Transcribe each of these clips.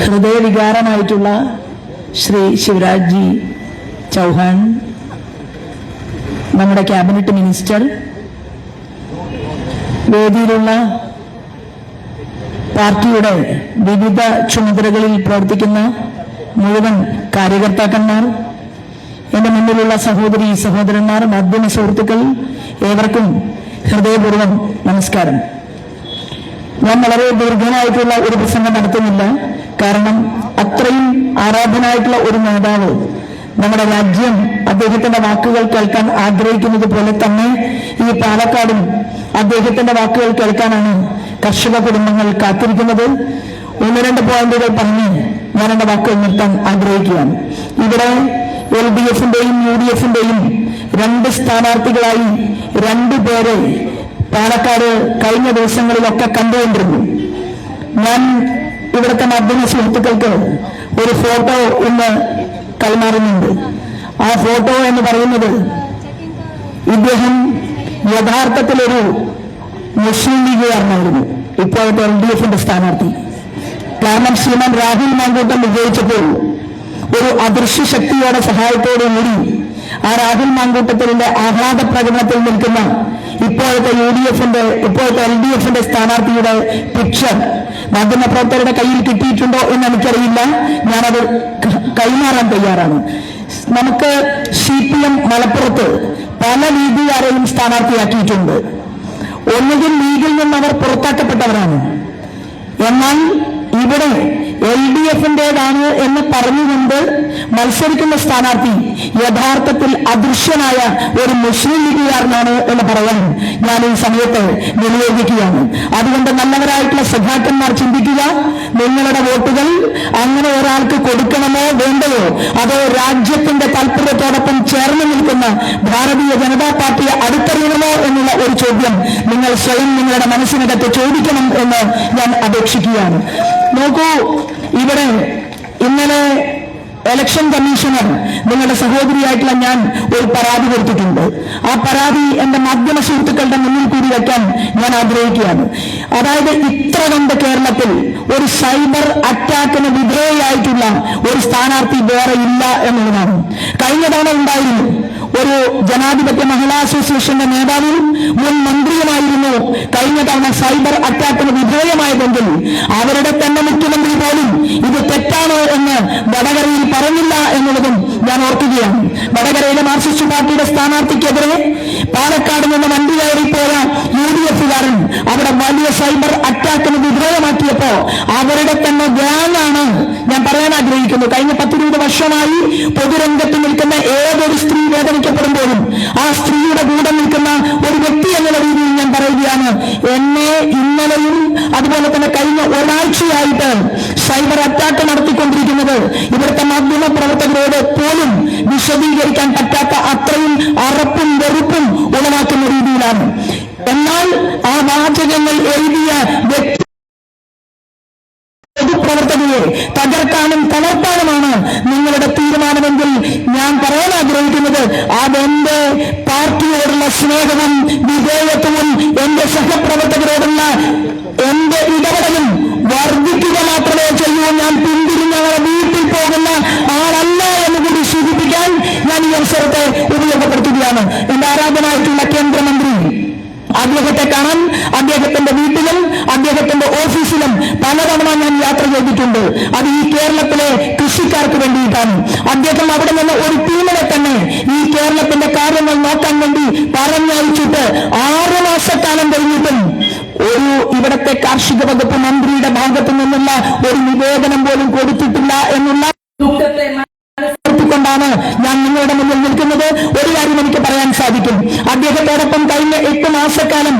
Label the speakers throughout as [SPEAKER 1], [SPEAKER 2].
[SPEAKER 1] ഹൃദയവികാരമായിട്ടുള്ള Shri Shivraj G Chauhan, നമ്മുടെ cabinet minister, വേദിയിലുള്ള പാർട്ടിയുടെ വിവിധ ചുമതലകളിൽ പ്രവർത്തിക്കുന്ന മുഴുവൻ കാര്യകർത്താക്കന്മാർ, എന്റെ മുന്നിലുള്ള സഹോദരി സഹോദരന്മാർ, മാധ്യമ സുഹൃത്തുക്കൾ, ഏവർക്കും ഹൃദയപൂർവ്വം നമസ്കാരം. ഞാൻ വളരെ ദീർഘമായിട്ടുള്ള ഒരു പ്രസംഗം നടത്തുന്നില്ല. കാരണം അത്രയും ആരാധനായിട്ടുള്ള ഒരു നേതാവ് നമ്മുടെ രാജ്യം അദ്ദേഹത്തിന്റെ വാക്കുകൾ കേൾക്കാൻ ആഗ്രഹിക്കുന്നത് പോലെ തന്നെ ഈ പാലക്കാടും അദ്ദേഹത്തിന്റെ വാക്കുകൾ കേൾക്കാനാണ് കർഷക കുടുംബങ്ങൾ കാത്തിരിക്കുന്നത്. 1-2 പോയിന്റുകൾ പറഞ്ഞ് ഞാൻ എന്റെ വാക്കുകൾ നിർത്താൻ ആഗ്രഹിക്കുകയാണ്. ഇവിടെ LDFന്റെയും UDFന്റെയും 2 സ്ഥാനാർത്ഥികളായി 2 പേരെ പാലക്കാട് കഴിഞ്ഞ ദിവസങ്ങളിലൊക്കെ കണ്ടുകൊണ്ടിരുന്നു. ഞാൻ ഇവിടുത്തെ മാധ്യമ സുഹൃത്തുക്കൾക്ക് ഒരു ഫോട്ടോ ഇന്ന് കൈമാറുന്നുണ്ട്. ആ ഫോട്ടോ എന്ന് പറയുന്നത് ഇദ്ദേഹം യഥാർത്ഥത്തിലൊരു മുസ്ലിം ലീഗുകാരനായിരുന്നു, ഇപ്പോഴത്തെ LDFന്റെ സ്ഥാനാർത്ഥി. കാരണം ശ്രീമാൻ രാഹുൽ മാങ്കൂട്ടം വിജയിച്ചപ്പോൾ ഒരു അദൃശ്യ ശക്തിയുടെ സഹായത്തോടുകൂടി ആ രാഹുൽ മാങ്കൂട്ടത്തിന്റെ ആഹ്ലാദ പ്രകടനത്തിൽ നിൽക്കുന്ന ഇപ്പോഴത്തെ LDFന്റെ സ്ഥാനാർത്ഥിയുടെ പിക്ചർ മാധ്യമപ്രവർത്തകരുടെ കയ്യിൽ കിട്ടിയിട്ടുണ്ടോ എന്ന് എനിക്കറിയില്ല. ഞാനത് കൈമാറാൻ തയ്യാറാണ്. നമുക്ക് CPM മലപ്പുറത്ത് പല ലീഗുകാരെയും സ്ഥാനാർത്ഥിയാക്കിയിട്ടുണ്ട്. ഒന്നുകിൽ ലീഗിൽ നിന്ന് അവർ പുറത്താക്കപ്പെട്ടവരാണ്. എന്നാൽ ഇവിടെ LDFന്റേതാണ് എന്ന് പറഞ്ഞുകൊണ്ട് മത്സരിക്കുന്ന സ്ഥാനാർത്ഥി യഥാർത്ഥത്തിൽ അദൃശ്യനായ ഒരു മുസ്ലിം ലീഗുകാരനാണ് എന്ന് പറയാൻ ഞാൻ ഈ സമയത്ത് വിനിയോഗിക്കുകയാണ്. അതുകൊണ്ട് നല്ലവരായിട്ടുള്ള സഖാക്കന്മാർ ചിന്തിക്കുക, നിങ്ങളുടെ വോട്ടുകൾ അങ്ങനെ ഒരാൾക്ക് കൊടുക്കണമോ വേണ്ടയോ, അതോ രാജ്യത്തിന്റെ താല്പര്യത്തോടൊപ്പം ചേർന്ന് നിൽക്കുന്ന ഭാരതീയ ജനതാ പാർട്ടിയെ അടുത്തറിയണമോ എന്നുള്ള ഒരു ചോദ്യം നിങ്ങൾ സ്വയം നിങ്ങളുടെ മനസ്സിനകത്ത് ചോദിക്കണം എന്ന് ഞാൻ അപേക്ഷിക്കുകയാണ്. നോക്കൂ, ഇവിടെ ഇന്നലെ ഇലക്ഷൻ കമ്മീഷണർ നിങ്ങളുടെ സഹോദരിയായിട്ടുള്ള ഞാൻ ഒരു പരാതി കൊടുത്തിട്ടുണ്ട്. ആ പരാതി എന്റെ മാധ്യമ സുഹൃത്തുക്കളുടെ മുന്നിൽ കൂടി വയ്ക്കാൻ ഞാൻ ആഗ്രഹിക്കുകയാണ്. അതായത് ഇത്ര കണ്ട് കേരളത്തിൽ ഒരു സൈബർ അറ്റാക്കിന് വിധേയയായിട്ടുള്ള ഒരു സ്ഥാനാർത്ഥി വേറെ ഇല്ല എന്നുള്ളതാണ്. കഴിഞ്ഞ തവണ ഉണ്ടായിരുന്നു ഒരു ജനാധിപത്യ മഹിളാ അസോസിയേഷന്റെ നേതാവും മുൻ മന്ത്രിയുമായിരുന്നു കഴിഞ്ഞ തവണ സൈബർ അറ്റാക്കിന് വിധേയമായതെങ്കിൽ അവരുടെ തന്നെ മുഖ്യമന്ത്രി പോലും ഇത് തെറ്റാണോ എന്ന് വടകരയിൽ പറഞ്ഞില്ല എന്നുള്ളതും ഞാൻ ഓർക്കുകയാണ്. വടകരയിലെ മാർക്സിസ്റ്റ് പാർട്ടിയുടെ സ്ഥാനാർത്ഥിക്കെതിരെ പാലക്കാട് നിന്ന് വണ്ടി കയറിപ്പോയ UDFകാരൻ അവിടെ വലിയ സൈബർ അറ്റാക്കിന് വിധേയമാക്കിയപ്പോ അവരുടെ തന്നെ ഗ്യാങ്ങാണ് ഞാൻ പറയാൻ ആഗ്രഹിക്കുന്നു. കഴിഞ്ഞ 10-20 വർഷമായി പൊതുരംഗത്ത് നിൽക്കുന്ന ഏതൊരു സ്ത്രീ വേദനിക്കപ്പെടുമ്പോഴും ആ സ്ത്രീയുടെ കൂടെ നിൽക്കുന്ന ഒരു വ്യക്തി എന്നുള്ള രീതിയിൽ ഞാൻ പറയുകയാണ്, എന്നെ ഇന്നലെയും അതുപോലെ തന്നെ കഴിഞ്ഞ ഒരാഴ്ചയായിട്ട് സൈബർ അറ്റാക്ക് നടത്തിക്കൊണ്ടിരിക്കുന്നത് ഇവിടുത്തെ മാധ്യമ പ്രവർത്തകരോട് പോലും വിശദീകരിക്കാൻ പറ്റാത്ത അത്രയും അറപ്പും വെറുപ്പും ഉളവാക്കുന്ന രീതിയിലാണ്. എന്നാൽ ആ വാചകങ്ങൾ എഴുതിയ വ്യക്തി പൊതുപ്രവർത്തകരെ തകർക്കാനും തളർത്താനുമാണ് നിങ്ങളുടെ തീരുമാനമെങ്കിൽ ഞാൻ പറയാൻ ആഗ്രഹിക്കുന്നത് അതെന്റെ പാർട്ടിയോടുള്ള സ്നേഹവും വിധേയത്വവും എന്റെ സഹപ്രവർത്തകരോടുള്ള എന്റെ ഇടപെടലും വർദ്ധിക്കുക മാത്രമേ ചെയ്യൂ. ഞാൻ പിന്തിരിഞ്ഞവരെ വീട്ടിൽ പോകുന്ന ആളല്ല എന്ന് കൂടി സൂചിപ്പിക്കാൻ ഞാൻ ഈ അവസരത്തെ ഉപയോഗപ്പെടുത്തുകയാണ്. എന്റെ ആരാധനായിട്ടുള്ള കേന്ദ്രമന്ത്രി, അദ്ദേഹത്തെ കാണാൻ അദ്ദേഹത്തിന്റെ വീട്ടിലും അദ്ദേഹത്തിന്റെ ഓഫീസിലും പലതവണ ഞാൻ യാത്ര ചെയ്തിട്ടുണ്ട്. അത് ഈ കേരളത്തിലെ കൃഷിക്കാർക്ക് വേണ്ടിയിട്ടാണ്. അദ്ദേഹം അവിടെ നിന്ന് ഒരു ടീമിനെ തന്നെ ഈ കേരളത്തിന്റെ കാര്യങ്ങൾ നോക്കാൻ വേണ്ടി പറഞ്ഞയച്ചിട്ട് 6 മാസക്കാലം കഴിഞ്ഞിട്ടും ഒരു ഇവിടത്തെ കാർഷിക വകുപ്പ് മന്ത്രിയുടെ ഭാഗത്തു നിന്നുള്ള ഒരു നിവേദനം പോലും കൊടുത്തിട്ടില്ല എന്നുള്ള ദുഃഖത്തെ ാണ് ഞാൻ നിങ്ങളുടെ മുന്നിൽ നിൽക്കുന്നത്. ഒരു കാര്യം എനിക്ക് പറയാൻ സാധിക്കും, അദ്ദേഹത്തോടൊപ്പം കഴിഞ്ഞ 8 മാസക്കാലം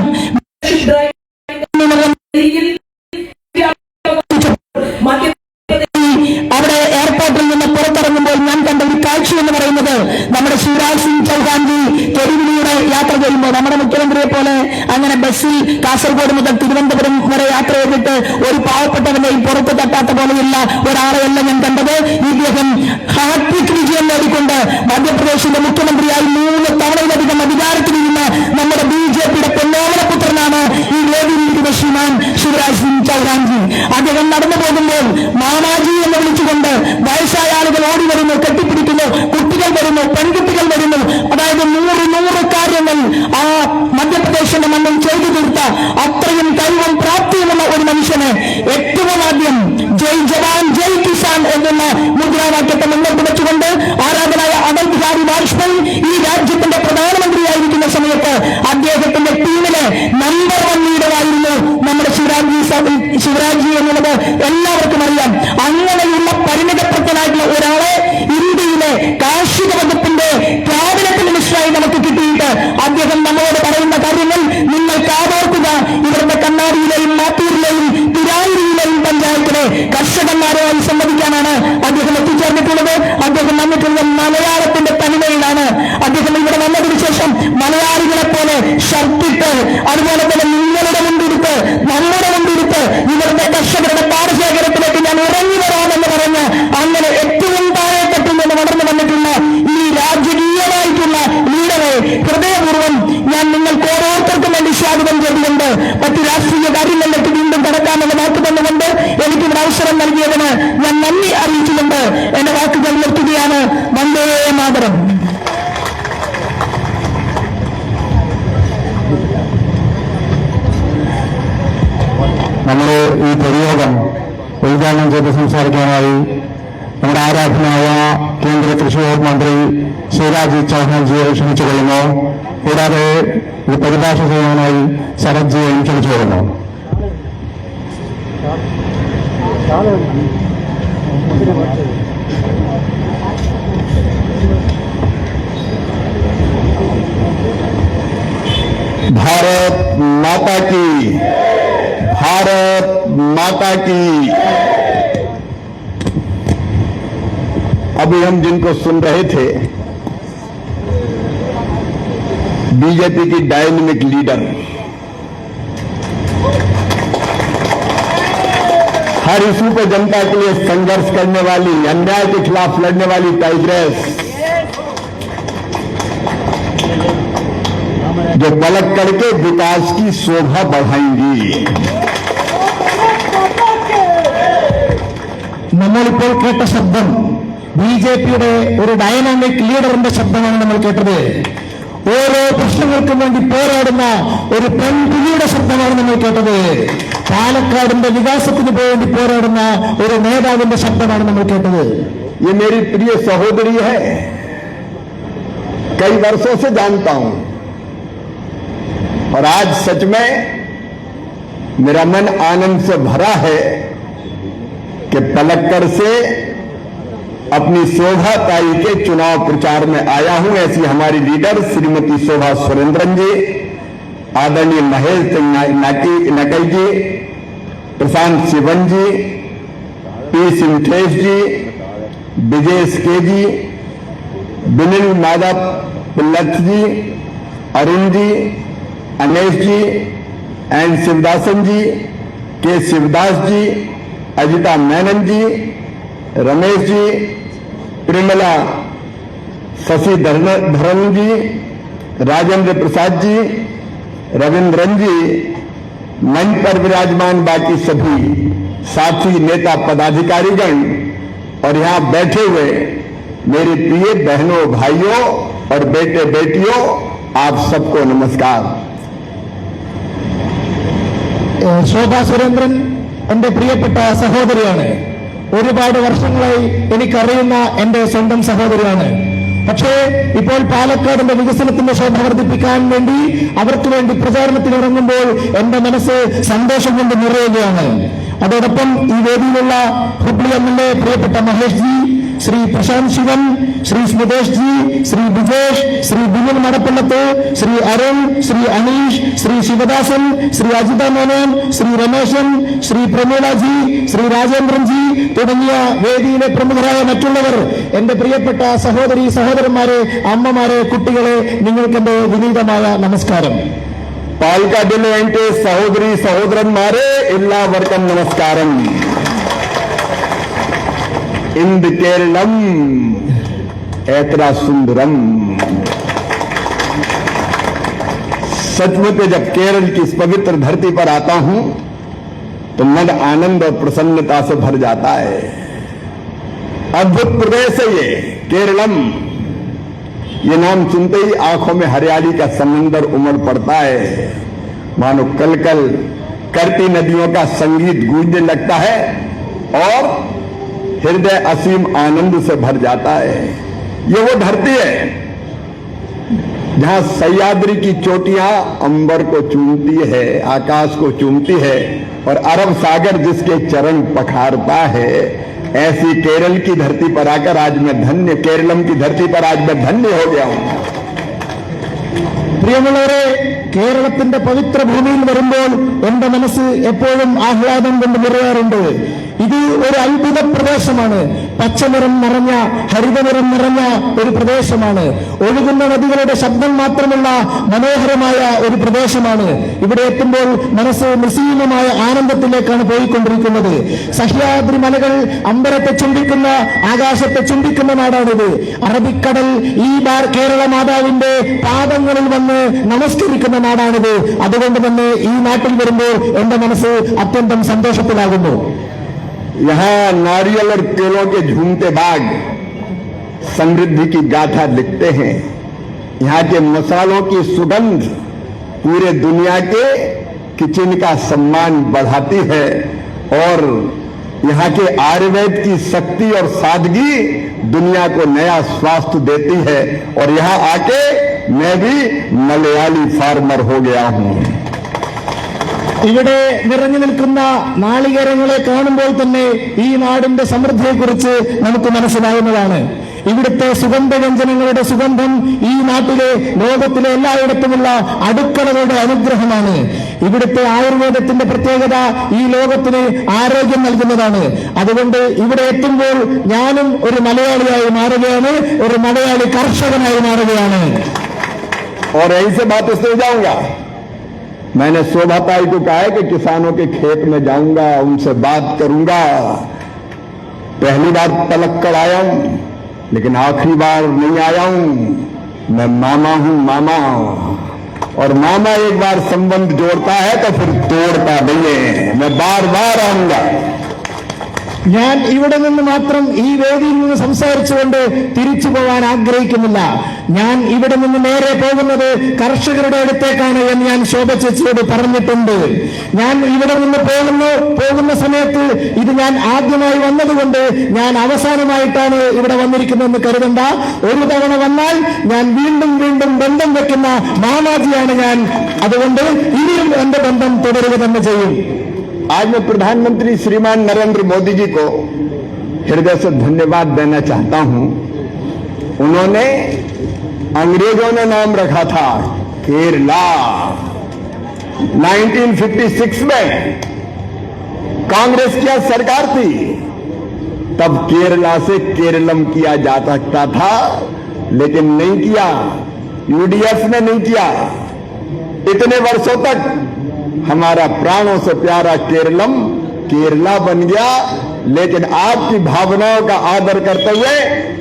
[SPEAKER 1] അവിടെ എയർപോർട്ടിൽ നിന്ന് പുറത്തിറങ്ങുമ്പോൾ ഞാൻ കണ്ട ഒരു കാഴ്ച എന്ന് പറയുന്നത്, നമ്മുടെ ശിവരാജ് സിംഗ് ചൗഹാൻജി തെരുവിലൂടെ യാത്ര ചെയ്യുമ്പോൾ നമ്മുടെ മുഖ്യമന്ത്രിയെ പോലെ അങ്ങനെ ബസ്സിൽ കാസർഗോഡ് മുതൽ തിരുവനന്തപുരം വരെ യാത്ര ചെയ്തിട്ട് ഒരു പാവപ്പെട്ടവന്റെയും പുറത്ത് തട്ടാത്ത പോലെയുള്ള ഒരാളെയല്ല ഞാൻ കണ്ടത്. ഇദ്ദേഹം ഹാട്രിക് വിജയം നേടിക്കൊണ്ട് മധ്യപ്രദേശിന്റെ മുഖ്യമന്ത്രിയായി 3 തവണയിലധികം അധികാരത്തിലിരുന്ന നമ്മുടെ BJPയുടെ പൊന്നോമനപുത്രനാണ് ഈ വേദിയിലിരിക്കുന്ന ശ്രീമാൻ ശിവരാജ് സിംഗ് ചൗഹാൻജി. അദ്ദേഹം നടന്നു പോകുമ്പോൾ മാമാജി മുദ്രാവാക്യം ജയ് ജവാൻ ജയ് കിസാൻ എന്നുള്ള മുദ്രാവാക്യത്തെ മുന്നോട്ട് വെച്ചുകൊണ്ട് ആരാധനായ അടൽ ബിഹാരി വാജ്പേയി ഈ രാജ്യത്തിന്റെ പ്രധാനമന്ത്രിയായിരിക്കുന്ന സമയത്ത് അദ്ദേഹത്തിന്റെ ടീമിലെ നമ്പർ 1 ലീഡറായിരുന്നു നമ്മുടെ ശിവരാജ് എന്നുള്ളത് എല്ലാവർക്കും അറിയാം. അങ്ങനെയുള്ള പരിണിതപ്രജ്ഞനായിട്ടുള്ള ഒരാളെ ഇന്ത്യയിലെ കാർഷിക വകുപ്പിന്റെ ക്യാബിനറ്റ് മിനിസ്റ്ററായി നമുക്ക് കിട്ടിയിട്ട് അദ്ദേഹം നമ്മളോട് പറയുന്ന കാര്യങ്ങൾ നിങ്ങൾ കാതോർക്കുക. ഇവരുടെ കണ്ണാടിയിലെയും മാത്തൂരിലെയും തിരായിരിയിലെയും പഞ്ചായത്തിലെ കർഷകന്മാരുമായി സംവദിക്കാനാണ് അദ്ദേഹം എത്തിച്ചേർന്നിട്ടുള്ളത്. അദ്ദേഹം വന്നിട്ടുള്ളത് മലയാളത്തിന്റെ തനിമയിലാണ്. അദ്ദേഹം ഇവിടെ വന്നതിന് ശേഷം മലയാളികളെ പോലെ ഷർട്ടിട്ട് അതുപോലെ തന്നെ നിങ്ങളുടെ മുൻപിരുത്ത് നമ്മുടെ മുൻപിരുത്ത് ഇവരുടെ കർഷകരുടെ പാടശേഖരത്തിലേക്ക് ഞാൻ ഇറങ്ങി വരാമെന്ന് പറഞ്ഞ് അങ്ങനെ ഏറ്റവും താഴെത്തട്ടിൽ നിന്ന് വളർന്നു വന്നിട്ടുള്ള ഈ രാജകീയമായിട്ടുള്ള ലീഡറെ ഹൃദയപൂർവ്വം ഞാൻ നിങ്ങൾക്ക് ഓരോരുത്തർക്കും വേണ്ടി സ്വാഗതം ചെയ്തുകൊണ്ട് മറ്റു രാഷ്ട്രീയ കാര്യങ്ങളിലേക്ക് വീണ്ടും കടക്കാമെന്ന് വാക്ക് തന്നുകൊണ്ട് എനിക്കിവിടെ അവസരം നൽകിയതിന് ഞാൻ നന്ദി അറിയിച്ചുകൊണ്ട് എന്റെ വാക്കുകൾ നിർത്തുകയാണ്. വന്ദേ മാതരം.
[SPEAKER 2] നമ്മൾ ഈ പൊതുയോഗം ഉദ്ഘാടനം ചെയ്ത് സംസാരിക്കാനായി നമ്മുടെ ആരാധനായ കേന്ദ്ര കൃഷി വകുപ്പ് മന്ത്രി ശിവരാജ് ചൗഹാൻജിയെ ക്ഷണിച്ചുകൊള്ളുന്നു. കൂടാതെ ഇത് പരിഭാഷ ചെയ്യാനായി ശരത്ജിയെയും ക്ഷണിച്ചുകൊള്ളുന്നു.
[SPEAKER 3] भारत माता की, भारत माता की। अभी हम जिनको सुन रहे थे, बीजेपी की डायनेमिक लीडर, हर इशू पे जनता के लिए संघर्ष करने वाली, अन्याय के खिलाफ लड़ने वाली टाइग्रेस, जो पलट करके विकास की शोभा बढ़ाएंगी.
[SPEAKER 2] നമ്മളിപ്പോൾ കേട്ട ശബ്ദം ബിജെപിയുടെ ഒരു ഡൈനാമിക് ലീഡറിന്റെ ശബ്ദമാണ് നമ്മൾ കേട്ടത്. ഓരോ പ്രശ്നങ്ങൾക്കും വേണ്ടി പോരാടുന്ന ഒരു പെൺകുട്ടിയുടെ ശബ്ദമാണ് നമ്മൾ കേട്ടത്. പാലക്കാടിന്റെ വികാസത്തിന് വേണ്ടി പോരാടുന്ന ഒരു നേതാവിന്റെ ശബ്ദമാണ് നമ്മൾ കേട്ടത്.
[SPEAKER 3] ये मेरी प्रिय सहोदरी है, कई वर्षों से जानता हूं और आज सच में मेरा मन आनंद से भरा है कि पलक्कड़ से अपनी शोभा ताई के चुनाव प्रचार में आया हूं. ऐसी हमारी लीडर श्रीमती शोभा सुरेंद्रन जी, आदरणीय महेश नकई जी, प्रशांत शिवन जी, पी सिंथेश जी, विजेश के जी, बिनिल माधव पुल्लत जी, अरुण जी, अनेश जी, एन शिवदासन जी, के शिवदास जी, अजिता मेनन जी, रमेश जी, प्रेमला शशिधरन जी, राजेंद्र प्रसाद जी, रविंद्रन जी, मंच पर विराजमान बाकी सभी साथी नेता पदाधिकारीगण और यहां बैठे हुए मेरे प्रिय बहनों भाइयों और बेटे बेटियों, आप सबको नमस्कार.
[SPEAKER 2] ശോഭാ സുരേന്ദ്രൻ എന്റെ പ്രിയപ്പെട്ട സഹോദരിയാണ്. ഒരുപാട് വർഷങ്ങളായി എനിക്കറിയുന്ന എന്റെ സ്വന്തം സഹോദരിയാണ്. പക്ഷേ ഇപ്പോൾ പാലക്കാടിന്റെ വികസനത്തിന്റെ ശോഭ വർദ്ധിപ്പിക്കാൻ വേണ്ടി അവർക്ക് വേണ്ടി പ്രചാരണത്തിന് ഇറങ്ങുമ്പോൾ എന്റെ മനസ്സ് സന്തോഷം കൊണ്ട് നിറയുകയാണ്. അതോടൊപ്പം ഈ വേദിയിലുള്ള ഹുബ്ലി എമ്മിന്റെ പ്രിയപ്പെട്ട മഹേഷ് ജി, ശ്രീ പ്രശാന്ത് ശിവൻ, ശ്രീ സ്മിതേഷ് ജി, ശ്രീ വിജേഷ്, ശ്രീ ബിനിൽ മടപ്പള്ളത്ത്, ശ്രീ അരുൺ, ശ്രീ അനീഷ്, ശ്രീ ശിവദാസൻ, ശ്രീ അജിത മേനോൻ, ശ്രീ രമേശൻ, ശ്രീ പ്രമീള ജി, ശ്രീ രാജേന്ദ്രൻ ജി തുടങ്ങിയ വേദിയിലെ പ്രമുഖരായ മറ്റുള്ളവർ, എന്റെ പ്രിയപ്പെട്ട സഹോദരി സഹോദരന്മാരെ, അമ്മമാരെ, കുട്ടികളെ, നിങ്ങൾക്ക് എന്റെ വിനീതമായ നമസ്കാരം.
[SPEAKER 3] പാലക്കാടിലെ എന്റെ സഹോദരി സഹോദരന്മാരെ എല്ലാവർക്കും നമസ്കാരം. इंद केरलम ऐतरा सुंदरम. सचमुच जब केरल की इस पवित्र धरती पर आता हूं तो मन आनंद और प्रसन्नता से भर जाता है. अद्भुत प्रदेश है ये केरलम. ये नाम सुनते ही आंखों में हरियाली का समंदर उमड़ पड़ता है. मानो कल कल करती नदियों का संगीत गूंजने लगता है और हृदय असीम आनंद से भर जाता है। ये वो धरती है जहां सह्याद्री की चोटियां अंबर को चूमती है, आकाश को चूमती है और अरब सागर जिसके चरण पखारता है। ऐसी केरल की धरती पर आकर आज मैं धन्य, केरलम की धरती पर आज मैं धन्य हो गया हूं।
[SPEAKER 2] പ്രിയമുള്ളവരെ, കേരളത്തിന്റെ പവിത്ര ഭൂമിയിൽ വരുമ്പോൾ എന്റെ മനസ്സ് എപ്പോഴും ആഹ്ലാദം കൊണ്ട് നിറയാറുണ്ട്. ഇത് ഒരു അത്ഭുത പ്രദേശമാണ്. പച്ചനിറം നിറഞ്ഞ, ഹരിതനിറം നിറഞ്ഞ ഒരു പ്രദേശമാണ്. ഒഴുകുന്ന നദികളുടെ ശബ്ദം മാത്രമുള്ള മനോഹരമായ ഒരു പ്രദേശമാണ്. ഇവിടെ എത്തുമ്പോൾ മനസ്സ് നിസ്സീമമായ ആനന്ദത്തിലേക്കാണ് പോയിക്കൊണ്ടിരിക്കുന്നത്. സഹ്യാദ്രി മലകൾ അമ്പരത്തെ ചുംബിക്കുന്ന, ആകാശത്തെ ചുംബിക്കുന്ന നാടാണിത്. അറബിക്കടൽ ഈ കേരള മാതാവിന്റെ പാദങ്ങളിൽ വന്ന് നമസ്കരിക്കുന്ന നാടാണിത്. അതുകൊണ്ട് തന്നെ ഈ നാട്ടിൽ വരുമ്പോൾ എന്റെ മനസ്സ് അത്യന്തം സന്തോഷത്തിലാകുന്നു.
[SPEAKER 3] यहां नारियल और केलों के झूमते बाग समृद्धि की गाथा लिखते हैं। यहां के मसालों की सुगंध पूरे दुनिया के किचन का सम्मान बढ़ाती है और यहां के आयुर्वेद की शक्ति और सादगी दुनिया को नया स्वास्थ्य देती है। और यहां आके मैं भी मलयाली फार्मर हो गया हूं।
[SPEAKER 2] ഇവിടെ നിറഞ്ഞു നിൽക്കുന്ന നാളികേരങ്ങളെ കാണുമ്പോൾ തന്നെ ഈ നാടിന്റെ സമൃദ്ധിയെക്കുറിച്ച് നമുക്ക് മനസ്സിലാകുന്നതാണ്. ഇവിടുത്തെ സുഗന്ധവ്യഞ്ജനങ്ങളുടെ സുഗന്ധം ഈ നാട്ടിലെ, ലോകത്തിലെ എല്ലായിടത്തുമുള്ള അടുക്കളകളുടെ അനുഗ്രഹമാണ്. ഇവിടുത്തെ ആയുർവേദത്തിന്റെ പ്രത്യേകത ഈ ലോകത്തിന് ആരോഗ്യം നൽകുന്നതാണ്. അതുകൊണ്ട് ഇവിടെ എത്തുമ്പോൾ ഞാനും ഒരു മലയാളിയായി മാറുകയാണ്, ഒരു മലയാളി കർഷകനായി മാറുകയാണ്.
[SPEAKER 3] और यहीं से बात इससे जाऊंगा। मैंने शोभा ताई को कहा है कि किसानों के खेत में जाऊंगा, उनसे बात करूंगा। पहली बार पलक्कड़ आया हूं, लेकिन आखिरी बार नहीं आया हूं। मैं मामा हूं, मामा। और मामा एक बार संबंध जोड़ता है तो फिर तोड़ता नहीं है। मैं बार बार आऊंगा।
[SPEAKER 2] ഞാൻ ഇവിടെ നിന്ന് മാത്രം ഈ വേദിയിൽ നിന്ന് സംസാരിച്ചുകൊണ്ട് തിരിച്ചു പോകാൻ ആഗ്രഹിക്കുന്നില്ല. ഞാൻ ഇവിടെ നിന്ന് നേരെ പോകുന്നത് കർഷകരുടെ അടുത്തേക്കാണ് എന്ന് ഞാൻ ശോഭ ചേച്ചിയോട് പറഞ്ഞിട്ടുണ്ട്. ഞാൻ ഇവിടെ നിന്ന് പോകുന്ന സമയത്ത് ഇത് ഞാൻ ആദ്യമായി വന്നതുകൊണ്ട് ഞാൻ അവസാനമായിട്ടാണ് ഇവിടെ വന്നിരിക്കുന്നതെന്ന് കരുതണ്ട. ഒരു തവണ വന്നാൽ ഞാൻ വീണ്ടും വീണ്ടും ബന്ധം വെക്കുന്ന മാമാജിയാണ് ഞാൻ. അതുകൊണ്ട് ഇനിയും എന്റെ ബന്ധം തുടരുക തന്നെ ചെയ്യും.
[SPEAKER 3] आज मैं प्रधानमंत्री श्रीमान नरेंद्र मोदी जी को हृदय से धन्यवाद देना चाहता हूं। उन्होंने, अंग्रेजों ने नाम रखा था केरला। 1956 में कांग्रेस की सरकार थी, तब केरला से केरलम किया जा सकता था, लेकिन नहीं किया। यूडीएफ ने नहीं किया। इतने वर्षों तक हमारा प्राणों से प्यारा केरलम केरला बन गया। लेकिन आपकी भावनाओं का आदर करते हुए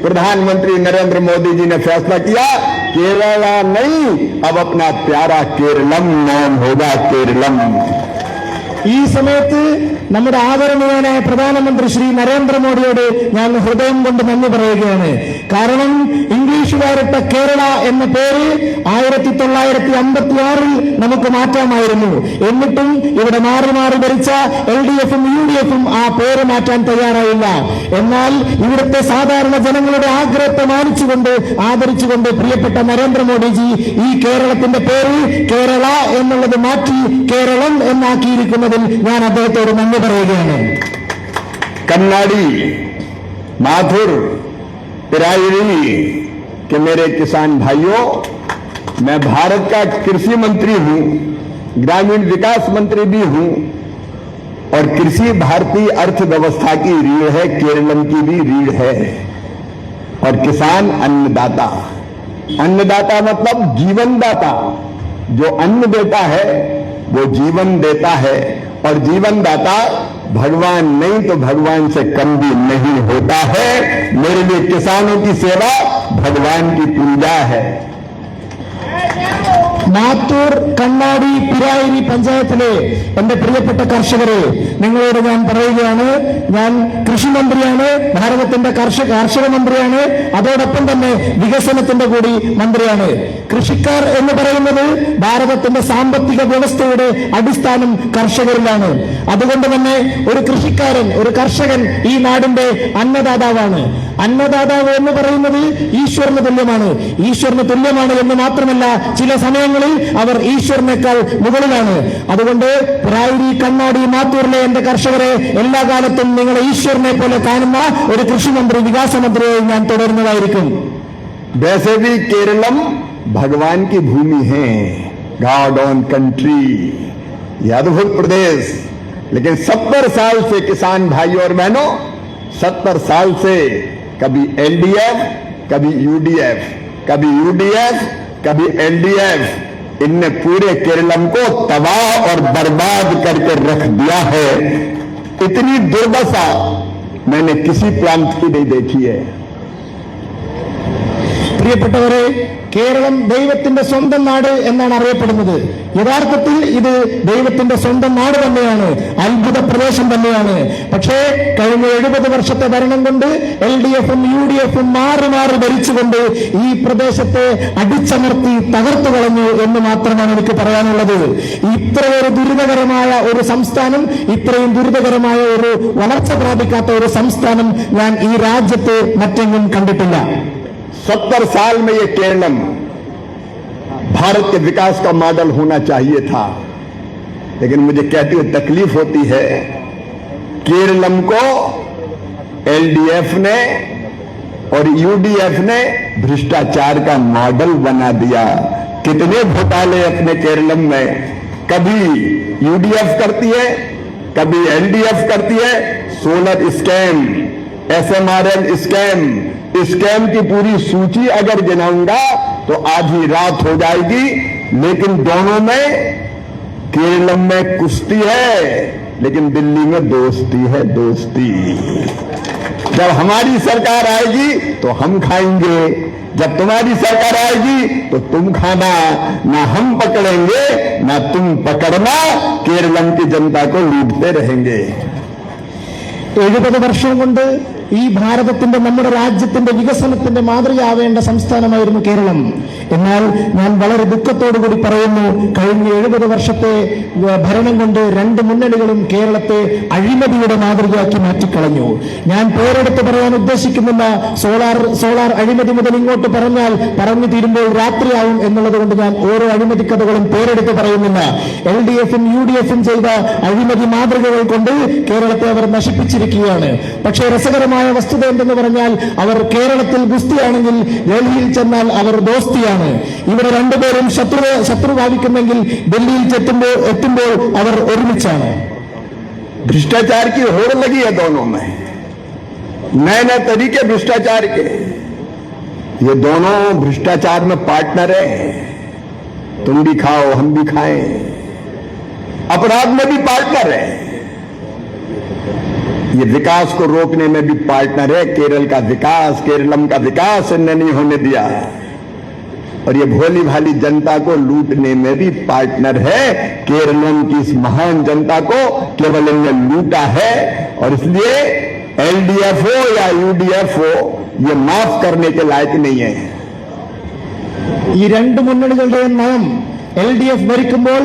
[SPEAKER 3] प्रधानमंत्री नरेंद्र मोदी जी ने फैसला किया, केरला नहीं, अब अपना प्यारा केरलम नाम होगा, केरलम।
[SPEAKER 2] ഈ സമയത്ത് നമ്മുടെ ആദരണീയനായ പ്രധാനമന്ത്രി ശ്രീ നരേന്ദ്രമോദിയോട് ഞാൻ ഹൃദയം കൊണ്ട് നന്ദി പറയുകയാണ്. കാരണം ഇംഗ്ലീഷുകാരിട്ട കേരള എന്ന പേര് 1956 നമുക്ക് മാറ്റാമായിരുന്നു. എന്നിട്ടും ഇവിടെ മാറി മാറി ഭരിച്ച LDFും UDFും ആ പേര് മാറ്റാൻ തയ്യാറായില്ല. എന്നാൽ ഇവിടുത്തെ സാധാരണ ജനങ്ങളുടെ ആഗ്രഹത്തെ മാനിച്ചുകൊണ്ട്, ആദരിച്ചുകൊണ്ട് പ്രിയപ്പെട്ട നരേന്ദ്രമോദിജി ഈ കേരളത്തിന്റെ പേര് കേരള എന്നുള്ളത് മാറ്റി കേരളം എന്നാക്കിയിരിക്കുന്നത് ഞാൻ അദ്ദേഹത്തോട് നന്ദി പറയുകയാണ്.
[SPEAKER 3] कन्नाडी, माथुर, पिरायरी के मेरे किसान भाइयों, मैं भारत का कृषि मंत्री हूं, ग्रामीण विकास मंत्री भी हूं और कृषि भारतीय अर्थव्यवस्था की रीढ़ है, केरलम की भी रीढ़ है। और किसान अन्नदाता, अन्नदाता मतलब जीवनदाता। जो अन्न देता है वो जीवन देता है और जीवनदाता भगवान नहीं तो भगवान से कम भी नहीं होता है। मेरे लिए किसानों की सेवा भगवान की पूजा है।
[SPEAKER 2] മാത്തൂർ, കണ്ണാടി, പിരായിരി പഞ്ചായത്തിലെ എന്റെ പ്രിയപ്പെട്ട കർഷകരെ, നിങ്ങളോട് ഞാൻ പറയുകയാണ്, ഞാൻ കൃഷിമന്ത്രിയാണ്, ഭാരതത്തിന്റെ കാർഷിക മന്ത്രിയാണ്, അതോടൊപ്പം തന്നെ വികസനത്തിന്റെ കൂടി മന്ത്രിയാണ്. കൃഷിക്കാർ എന്ന് പറയുന്നത് ഭാരതത്തിന്റെ സാമ്പത്തിക വ്യവസ്ഥയുടെ അടിസ്ഥാനം കർഷകരിലാണ്. അതുകൊണ്ട് തന്നെ ഒരു കൃഷിക്കാരൻ, ഒരു കർഷകൻ ഈ നാടിന്റെ അന്നദാതാവാണ്. അന്നദാതാവ് എന്ന് പറയുന്നത് ഈശ്വരന് തുല്യമാണ്. ഈശ്വരന് തുല്യമാണ് എന്ന് മാത്രമല്ല, ചില സമയങ്ങളിൽ അവർ ഈശ്വരനേക്കാൾ മുകളിലാണ്. അതുകൊണ്ട് പ്രായരി, കണ്ണാടി, മാത്തൂരിലെ എന്റെ കർഷകരെ, എല്ലാ കാലത്തും നിങ്ങളെ ഈശ്വരനെ പോലെ കാണുന്ന ഒരു കൃഷിമന്ത്രി, വികാസ മന്ത്രിയെ ഞാൻ തുടരുന്നതായിരിക്കും.
[SPEAKER 3] वैसे भी केरलम भगवान की भूमि है, गॉड ऑन कंट्री, यह अद्भुत प्रदेश। लेकिन 70 साल से किसान भाई और बहनों, 70 साल से कभी एलडीएफ, कभी यूडीएफ, कभी यूडीएफ, कभी एलडीएफ, इनने पूरे केरलम को तबाह और बर्बाद करके रख दिया है। इतनी दुर्दशा मैंने किसी प्रांत की नहीं देखी है।
[SPEAKER 2] പ്രിയപ്പെട്ടവരെ, കേരളം ദൈവത്തിന്റെ സ്വന്തം നാട് എന്നാണ് അറിയപ്പെടുന്നത്. യഥാർത്ഥത്തിൽ ഇത് ദൈവത്തിന്റെ സ്വന്തം നാട് തന്നെയാണ്, അത്ഭുത പ്രദേശം തന്നെയാണ്. പക്ഷേ കഴിഞ്ഞ 70 വർഷത്തെ ഭരണം കൊണ്ട് LDFും UDFും മാറി മാറി ഭരിച്ചുകൊണ്ട് ഈ പ്രദേശത്തെ അടിച്ചമർത്തി തകർത്തു കളഞ്ഞു എന്ന് മാത്രമാണ് എനിക്ക് പറയാനുള്ളത്. ഇത്രയൊരു ദുരിതകരമായ ഒരു സംസ്ഥാനം, ഇത്രയും ദുരിതകരമായ ഒരു വളർച്ച പ്രാപിക്കാത്ത ഒരു സംസ്ഥാനം ഞാൻ ഈ രാജ്യത്ത് മറ്റെങ്ങും കണ്ടിട്ടില്ല.
[SPEAKER 3] 70 साल में ये केरलम भारत के विकास का मॉडल होना चाहिए था, लेकिन मुझे कहती हुई तकलीफ होती है, केरलम को एलडीएफ ने और यूडीएफ ने भ्रष्टाचार का मॉडल बना दिया। कितने घोटाले अपने केरलम में, कभी यूडीएफ करती है, कभी एलडीएफ करती है। सोलर स्कैम, SMRL स्कैम की पूरी सूची अगर गिनाऊंगा तो आज ही रात हो जाएगी। लेकिन दोनों में, केरलम में कुश्ती है, लेकिन दिल्ली में दोस्ती है, दोस्ती। जब हमारी सरकार आएगी तो हम खाएंगे, जब तुम्हारी सरकार आएगी तो तुम खाना, ना हम पकड़ेंगे ना तुम पकड़ना, केरलम की जनता को लूटते रहेंगे।
[SPEAKER 2] 70 വർഷം കൊണ്ട് ഈ ഭാരതത്തിന്റെ, നമ്മുടെ രാജ്യത്തിന്റെ വികസനത്തിന്റെ മാതൃകയാവേണ്ട സംസ്ഥാനമായിരുന്നു കേരളം. എന്നാൽ ഞാൻ വളരെ ദുഃഖത്തോടുകൂടി പറയുന്നു, കഴിഞ്ഞ 70 വർഷത്തെ ഭരണം കൊണ്ട് രണ്ട് മുന്നണികളും കേരളത്തെ അഴിമതിയുടെ മാതൃകയാക്കി മാറ്റിക്കളഞ്ഞു. ഞാൻ പേരെടുത്ത് പറയാൻ ഉദ്ദേശിക്കുന്നില്ല. സോളാർ അഴിമതി മുതൽ ഇങ്ങോട്ട് പറഞ്ഞു തീരുമ്പോൾ രാത്രിയാവും എന്നുള്ളത് കൊണ്ട് ഞാൻ ഓരോ അഴിമതി കഥകളും പേരെടുത്ത് പറയുന്നില്ല. LDFും UDFും ചെയ്ത അഴിമതി മാതൃകകൾ കൊണ്ട് കേരളത്തെ അവർ നശിപ്പിച്ചിരിക്കുകയാണ്. പക്ഷേ രസകരമായ വസ്തുത എന്തെന്ന് പറഞ്ഞാൽ, അവർ കേരളത്തിൽ ഗുസ്തിയാണെങ്കിൽ ഡൽഹിയിൽ ചെന്നാൽ അവർ ദോസ്തിയാണ്. ഇവിടെ രണ്ടുപേരും ശത്രു ഭാവിക്കുന്നെങ്കിൽ ഡൽഹിയിൽ എത്തുമ്പോൾ അവർ ഒരുമിച്ചാണ്.
[SPEAKER 3] भ्रष्टाचार की होड़ लगी है दोनों में, नए नए तरीके भ्रष्टाचार के। ये दोनों भ्रष्टाचार में पार्टनर है, तुम भी खाओ हम भी खाएं। अपराध में भी पार्टनर है, ये विकास को रोकने में भी पार्टनर है। केरल का विकास, केरलम का विकास इनने नहीं होने दिया, और ये भोली भाली जनता को लूटने में भी पार्टनर है। केरलम की इस महान जनता को केवल इनने लूटा है, और इसलिए एलडीएफ हो या यूडीएफ हो, ये माफ करने के लायक नहीं है।
[SPEAKER 2] ഈ രണ്ട് മുന്നണികളുടെയും നയം, LDF ഭരിക്കുമ്പോൾ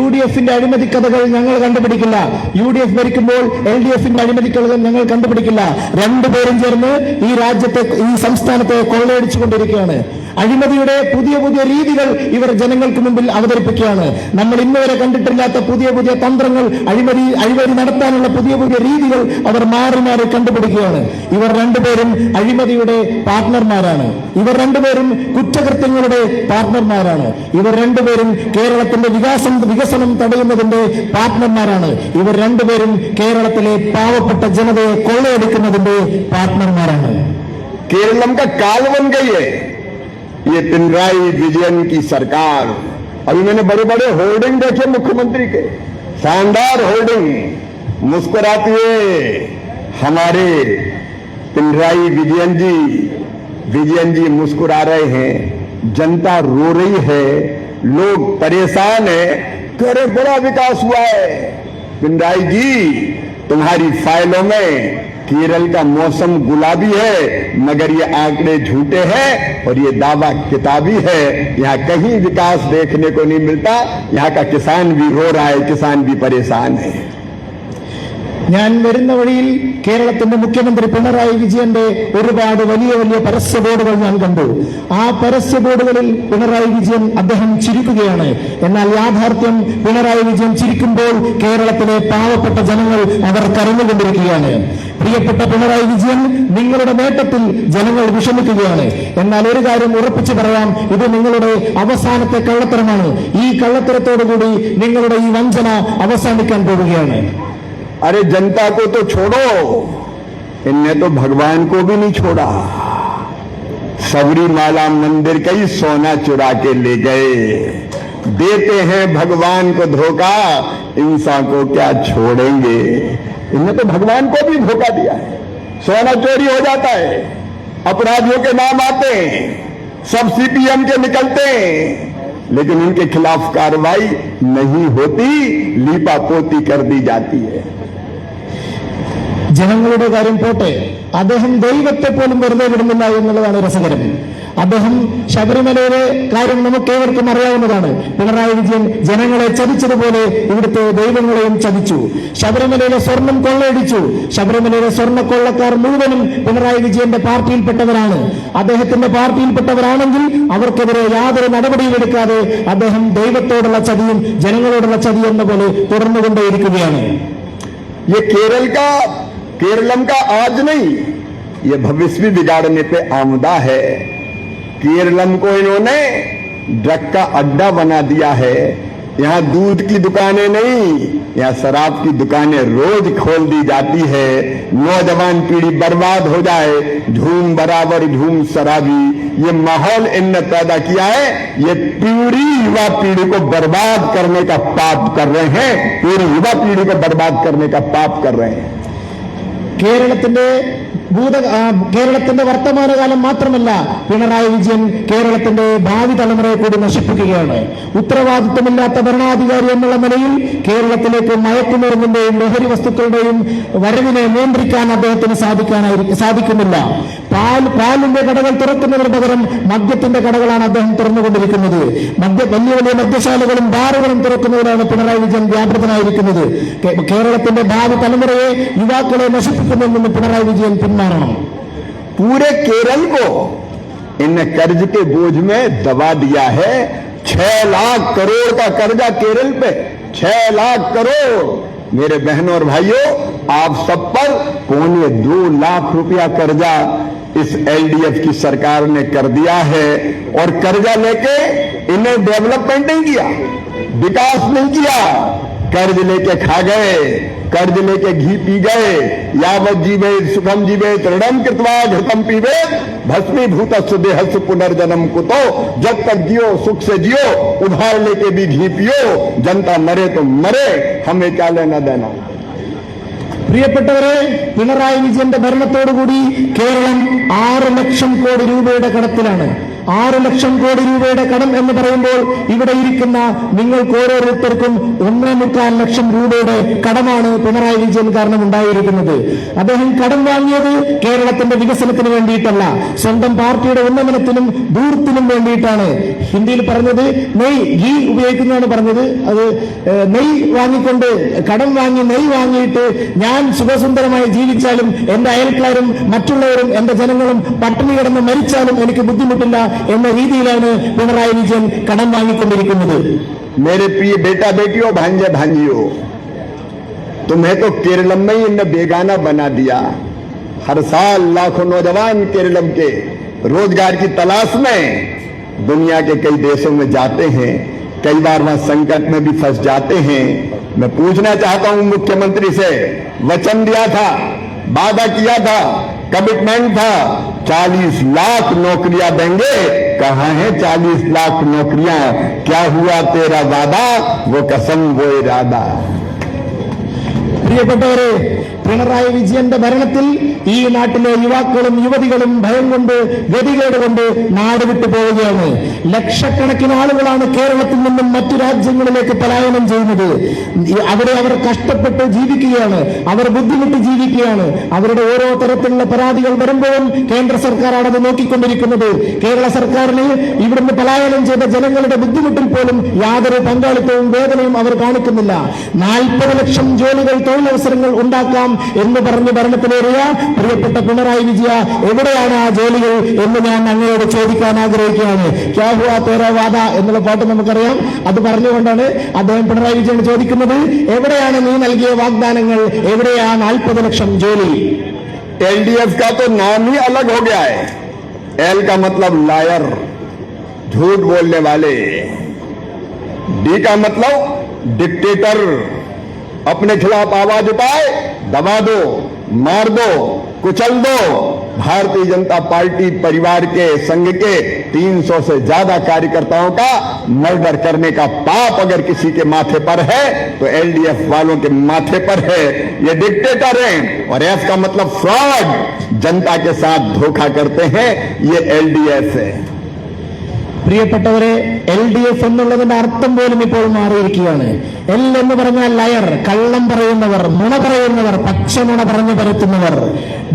[SPEAKER 2] UDFന്റെ അഴിമതി കഥകൾ ഞങ്ങൾ കണ്ടുപിടിക്കില്ല, UDF ഭരിക്കുമ്പോൾ LDFന്റെ അഴിമതി കഥകൾ ഞങ്ങൾ കണ്ടുപിടിക്കില്ല. രണ്ടുപേരും ചേർന്ന് ഈ രാജ്യത്തെ, ഈ സംസ്ഥാനത്തെ കൊള്ളയടിച്ചുകൊണ്ടിരിക്കുകയാണ്. അഴിമതിയുടെ പുതിയ പുതിയ രീതികൾ ഇവർ ജനങ്ങൾക്ക് മുമ്പിൽ അവതരിപ്പിക്കുകയാണ്. നമ്മൾ ഇന്നുവരെ കണ്ടിട്ടില്ലാത്ത പുതിയ പുതിയ തന്ത്രങ്ങൾ, അഴിമതി നടത്താനുള്ള പുതിയ പുതിയ രീതികൾ അവർ മാറി മാറി കണ്ടുപിടിക്കുകയാണ്. ഇവർ രണ്ടുപേരും അഴിമതിയുടെ പാർട്ട്ണർമാരാണ്. ഇവർ രണ്ടുപേരും കുറ്റകൃത്യങ്ങളുടെ പാർട്ട്ണർമാരാണ്. ഇവർ രണ്ടുപേരും കേരളത്തിന്റെ വികസനം തടയുന്നതിന്റെ പാർട്ട്ണർമാരാണ്. ഇവർ രണ്ടുപേരും കേരളത്തിലെ പാവപ്പെട്ട ജനതയെ കൊള്ളയടിക്കുന്നതിന്റെ പാർട്ട്ണർമാരാണ്.
[SPEAKER 3] केरलम का काल बन गई है ये पिनराई विजयन की सरकार। अभी मैंने बड़े बड़े होर्डिंग देखे मुख्यमंत्री के, शानदार होर्डिंग, मुस्कुराते हुए हमारे पिनराई विजयन जी मुस्कुरा रहे हैं, जनता रो रही है। लोग परेशान है, कह रहे बड़ा विकास हुआ है। पिनराई जी, तुम्हारी फाइलों में केरल का मौसम गुलाबी है, मगर ये आंकड़े झूठे हैं और ये दावा किताबी है। यहाँ कहीं विकास देखने को नहीं मिलता। यहाँ का किसान भी रो रहा है, किसान भी परेशान है।
[SPEAKER 2] ഞാൻ വരുന്ന വഴിയിൽ കേരളത്തിന്റെ മുഖ്യമന്ത്രി പിണറായി വിജയന്റെ ഒരുപാട് വലിയ വലിയ പരസ്യ ബോർഡുകൾ ഞാൻ കണ്ടു. ആ പരസ്യ ബോർഡുകളിൽ പിണറായി വിജയൻ അദ്ദേഹം ചിരിക്കുകയാണ്. എന്നാൽ യാഥാർത്ഥ്യം പിണറായി വിജയൻ ചിരിക്കുമ്പോൾ കേരളത്തിലെ പാവപ്പെട്ട ജനങ്ങൾ അവർ കരഞ്ഞുകൊണ്ടിരിക്കുകയാണ്. പ്രിയപ്പെട്ട പിണറായി വിജയൻ, നിങ്ങളുടെ നേട്ടത്തിൽ ജനങ്ങൾ വിഷമിക്കുകയാണ്. എന്നാൽ ഒരു കാര്യം ഉറപ്പിച്ചു പറയാം, ഇത് നിങ്ങളുടെ അവസാനത്തെ കള്ളത്തരമാണ്. ഈ കള്ളത്തരത്തോടുകൂടി നിങ്ങളുടെ ഈ വഞ്ചന അവസാനിക്കാൻ പോവുകയാണ്.
[SPEAKER 3] अरे जनता को तो छोड़ो, इनने तो भगवान को भी नहीं छोड़ा। सबरीमाला मंदिर का ही सोना चुरा के ले गए। देते हैं भगवान को धोखा, इंसान को क्या छोड़ेंगे। इनने तो भगवान को भी धोखा दिया है। सोना चोरी हो जाता है, अपराधियों के नाम आते हैं, सब सीपीएम के निकलते हैं, लेकिन इनके खिलाफ कार्रवाई नहीं होती, लीपापोती कर दी जाती है।
[SPEAKER 2] ജനങ്ങളുടെ കാര്യം പോട്ടെ, അദ്ദേഹം ദൈവത്തെ പോലും വെറുതെ വിടുന്നില്ല എന്നുള്ളതാണ് രസകരം. അദ്ദേഹം ശബരിമലയിലെ കാര്യം നമുക്ക് ഏവർക്കും അറിയാവുന്നതാണ്. പിണറായി വിജയൻ ജനങ്ങളെ ചതിച്ചതുപോലെ ഇവിടുത്തെ ദൈവങ്ങളെയും ചതിച്ചു. ശബരിമലയിലെ സ്വർണം കൊള്ളയടിച്ചു. ശബരിമലയിലെ സ്വർണ്ണ കൊള്ളക്കാർ മുഴുവനും പിണറായി വിജയന്റെ പാർട്ടിയിൽപ്പെട്ടവരാണ്. അദ്ദേഹത്തിന്റെ പാർട്ടിയിൽപ്പെട്ടവരാണെങ്കിൽ അവർക്കെതിരെ യാതൊരു നടപടിയും എടുക്കാതെ അദ്ദേഹം ദൈവത്തോടുള്ള ചതിയും ജനങ്ങളോടുള്ള ചതിയും എന്ന പോലെ തുടർന്നുകൊണ്ടേയിരിക്കുകയാണ്.
[SPEAKER 3] ये केरलम का आज नहीं, ये भविष्य भी बिगाड़ने पे आमदा है। केरलम को इन्होंने ड्रग का अड्डा बना दिया है। यहाँ दूध की दुकानें नहीं, यहाँ शराब की दुकानें रोज खोल दी जाती है। नौजवान पीढ़ी बर्बाद हो जाए, झूम बराबर झूम शराबी, ये माहौल इनने पैदा किया है। ये पूरी युवा पीढ़ी को बर्बाद करने का पाप कर रहे हैं, पूरी युवा पीढ़ी को बर्बाद करने का पाप कर रहे हैं।
[SPEAKER 2] കേരളത്തിന്റെ വർത്തമാനകാലം മാത്രമല്ല, പിണറായി വിജയൻ കേരളത്തിന്റെ ഭാവി തലമുറയെ കൂടി നശിപ്പിക്കുകയാണ്. ഉത്തരവാദിത്വമില്ലാത്ത ഭരണാധികാരി എന്നുള്ള നിലയിൽ കേരളത്തിലേക്ക് മയക്കുമരുന്നിന്റെയും ലഹരി വസ്തുക്കളുടെയും വരവിനെ നിയന്ത്രിക്കാൻ അദ്ദേഹത്തിന് സാധിക്കുന്നില്ല. പാലിന്റെ കടകൾ തുറക്കുന്നതിന് പകരം മദ്യത്തിന്റെ കടകളാണ് അദ്ദേഹം തുറന്നുകൊണ്ടിരിക്കുന്നത്. വലിയ വലിയ മദ്യശാലകളും ബാറുകളും തുറക്കുന്നതിലാണ് പിണറായി വിജയൻ വ്യാപൃതനായിരിക്കുന്നത്. കേരളത്തിന്റെ ഭാവി തലമുറയെ, യുവാക്കളെ നശിപ്പിക്കുന്നതിൽ നിന്ന് പിണറായി വിജയൻ പിന്മാറണം.
[SPEAKER 3] पूरे केरल को इन कर्ज के बोझ में दबा दिया है। 6 लाख करोड़ का कर्जा केरल पे, 6 लाख करोड़। मेरे बहनों और भाइयों, आप सब पर 2.25 लाख रुपया कर्जा इस एलडीएफ की सरकार ने कर दिया है। और कर्जा लेके इन्हें डेवलपमेंट नहीं किया, विकास नहीं किया, कर्ज लेके खा गए, कर्ज लेके घी पी गए। यावत जीवे सुखम जीवे तृणम कृत्वा घृतम पीवे भस्मीभूतस्य देहस्य पुनर्जन्म कुतो। जब तक जियो सुख से जियो, उधार लेके भी घी पियो। जनता मरे तो मरे, हमें क्या लेना देना।
[SPEAKER 2] പ്രിയപ്പെട്ടവരെ, പിണറായി വിജയന്റെ ഭരണത്തോടുകൂടി കേരളം 6 ലക്ഷം കോടി രൂപയുടെ കടത്തിലാണ്. 6 ലക്ഷം കോടി രൂപയുടെ കടം എന്ന് പറയുമ്പോൾ ഇവിടെ ഇരിക്കുന്ന നിങ്ങൾക്ക് ഓരോരുത്തർക്കും 1.25 ലക്ഷം രൂപയുടെ കടമാണ് പിണറായി വിജയൻ കാരണം ഉണ്ടായിരിക്കുന്നത്. അദ്ദേഹം കടം വാങ്ങിയത് കേരളത്തിന്റെ വികസനത്തിന് വേണ്ടിയിട്ടല്ല, സ്വന്തം പാർട്ടിയുടെ ഉന്നമനത്തിനും ദൂർത്തിനും വേണ്ടിയിട്ടാണ്. ഹിന്ദിയിൽ പറഞ്ഞത് നെയ്, ഗീ ഉപയോഗിക്കുന്നതാണ് പറഞ്ഞത്. അത് നെയ് വാങ്ങിക്കൊണ്ട്, കടം വാങ്ങി നെയ് വാങ്ങിയിട്ട് ഞാൻ സുഖസുന്ദരമായി ജീവിച്ചാലും എന്റെ അയൽക്കാരും മറ്റുള്ളവരും എന്റെ ജനങ്ങളും പട്ടിണി കിടന്ന് മരിച്ചാലും എനിക്ക് ബുദ്ധിമുട്ടില്ല എന്ന രീതിയിലാണ് പിണറായി വിജയൻ കടം വാങ്ങിക്കൊണ്ടിരിക്കുന്നത്.
[SPEAKER 3] मेरे प्रिय बेटा बेटियों, भांजे भांजियों, तुम्हें तो केरलम में ही इन्हें बेगाना बना दिया। हर साल लाखों नौजवान केरलम के रोजगार की तलाश में दुनिया के कई देशों में जाते हैं, कई बार वहां संकट में भी फंस जाते हैं। मैं पूछना चाहता हूं मुख्यमंत्री से, वचन दिया था, वादा किया था, कमिटमेंट था, 40 लाख नौकरियां देंगे। कहां है 40 लाख नौकरियां? क्या हुआ तेरा वादा, वो कसम वो इरादा।
[SPEAKER 2] പ്രിയപ്പെട്ടവരെ, പിണറായി വിജയന്റെ ഭരണത്തിൽ ഈ നാട്ടിലെ യുവാക്കളും യുവതികളും ഭയം കൊണ്ട് ഗതികേട് കൊണ്ട് നാട് വിട്ടു പോവുകയാണ്. ലക്ഷക്കണക്കിന് ആളുകളാണ് കേരളത്തിൽ നിന്നും മറ്റു രാജ്യങ്ങളിലേക്ക് പലായനം ചെയ്യുന്നത്. അവിടെ അവർ കഷ്ടപ്പെട്ട് ജീവിക്കുകയാണ്, അവർ ബുദ്ധിമുട്ട് ജീവിക്കുകയാണ്. അവരുടെ ഓരോ തരത്തിലുള്ള പരാതികൾ വരുമ്പോഴും കേന്ദ്ര സർക്കാരാണ് അത് നോക്കിക്കൊണ്ടിരിക്കുന്നത്. കേരള സർക്കാരിന് ഇവിടുന്ന് പലായനം ചെയ്ത ജനങ്ങളുടെ ബുദ്ധിമുട്ടിൽ പോലും യാതൊരു പങ്കാളിത്തവും വേദനയും അവർ കാണിക്കുന്നില്ല. 40 ലക്ഷം ജോലികൾ, തൊഴിലവസരങ്ങൾ ഉണ്ടാക്കാം എന്ന് പറഞ്ഞ് ഭരണത്തിലേറിയ പ്രിയപ്പെട്ട പിണറായി വിജയ, എവിടെയാണ് ആ ജോലികൾ എന്ന് ഞാൻ അങ്ങയോട് ചോദിക്കാൻ ആഗ്രഹിക്കുകയാണ്. ക്യാ ഹുവാ തേരാ വാദ എന്നുള്ള പാട്ട് നമുക്കറിയാം. അത് പറഞ്ഞുകൊണ്ടാണ് അദ്ദേഹം പിണറായി വിജയൻ ചോദിക്കുന്നത്, എവിടെയാണ് നീ നൽകിയ വാഗ്ദാനങ്ങൾ, എവിടെയാ 40 ലക്ഷം ജോലി?
[SPEAKER 3] एलडीएफ का तो नाम ही अलग हो गया है। एल का मतलब लायर, झूठ बोलने वाले। डी का मतलब डिक्टेटर, अपने खिलाफ आवाज उठाए दबा दो, मार दो, कुचल दो। भारतीय जनता पार्टी परिवार के संघ के 300 से ज्यादा कार्यकर्ताओं का मर्डर करने का पाप अगर किसी के माथे पर है तो एलडीएफ वालों के माथे पर है। ये डिक्टेटर हैं। और एफ का मतलब फ्रॉड, जनता के साथ धोखा करते हैं, ये एलडीएफ है।
[SPEAKER 2] പ്രിയപ്പെട്ടവരെ, LDF എന്നുള്ളതിന്റെ അർത്ഥം പോലും ഇപ്പോൾ മാറിയിരിക്കുകയാണ്. എൽ എന്ന് പറഞ്ഞാൽ ലയർ, കള്ളം പറയുന്നവർ, നുണ പറയുന്നവർ, പച്ച നുണ പറഞ്ഞു പരത്തുന്നവർ.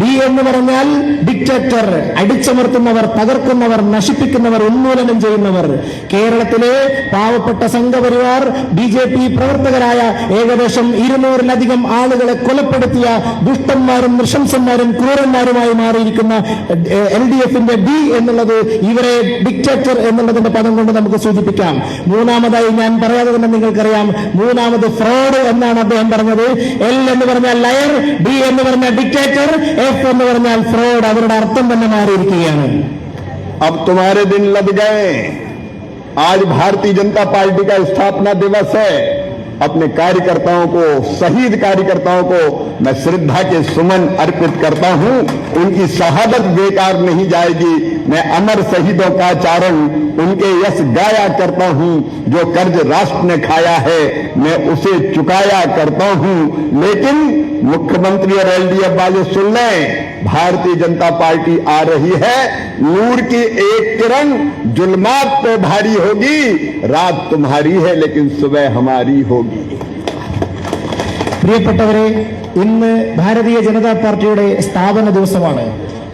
[SPEAKER 2] ഡി എന്ന് പറഞ്ഞാൽ ഡിക്റ്റേറ്റർ, അടിച്ചമർത്തുന്നവർ, തകർക്കുന്നവർ, നശിപ്പിക്കുന്നവർ, ഉന്മൂലനം ചെയ്യുന്നവർ. കേരളത്തിലെ പാവപ്പെട്ട സംഘപരിവാർ BJP പ്രവർത്തകരായ ഏകദേശം 200-ലധികം ആളുകളെ കൊലപ്പെടുത്തിയ ദുഷ്ടന്മാരും നൃശംസന്മാരും ക്രൂരന്മാരുമായി മാറിയിരിക്കുന്ന LDFന്റെ ബി എന്നുള്ളത് ഇവരെ ഡിക്റ്റേറ്റർ എന്നുള്ളതിന്റെ പദം കൊണ്ട് നമുക്ക് സൂചിപ്പിക്കാം. മൂന്നാമതായി ഞാൻ പറയാതെ തന്നെ നിങ്ങൾക്കറിയാം, മൂന്നാമത് ഫ്രോഡ് എന്നാണ് അദ്ദേഹം പറഞ്ഞത്. എൽ എന്ന് പറഞ്ഞാൽ ലയർ, ഡി എന്ന് പറഞ്ഞാൽ ഡിക്റ്റേറ്റർ, എഫ് എന്ന് പറഞ്ഞാൽ ഫ്രോഡ്. അവരുടെ അർത്ഥം തന്നെ മാറിയിരിക്കുകയാണ്.
[SPEAKER 3] अब तुम्हारे दिन लग गए। आज भारतीय जनता पार्टी का स्थापना दिवस है। अपने कार्यकर्ताओं को, शहीद कार्यकर्ताओं को मैं श्रद्धा के सुमन अर्पित करता हूं। उनकी शहादत बेकार नहीं जाएगी। मैं अमर शहीदों का चारण, उनके यश गाया करता हूं। जो कर्ज राष्ट्र ने खाया है मैं उसे चुकाया करता हूं। लेकिन मुख्यमंत्री और एलडीएफ वाले सुन लें, भारतीय जनता पार्टी आ रही है। नूर की एक किरण जुल्मात पे भारी होगी। रात तुम्हारी है लेकिन सुबह हमारी होगी।
[SPEAKER 2] പ്രിയപ്പെട്ടവരെ, ഇന്ന് ഭാരതീയ ജനതാ പാർട്ടിയുടെ സ്ഥാപന ദിവസമാണ്.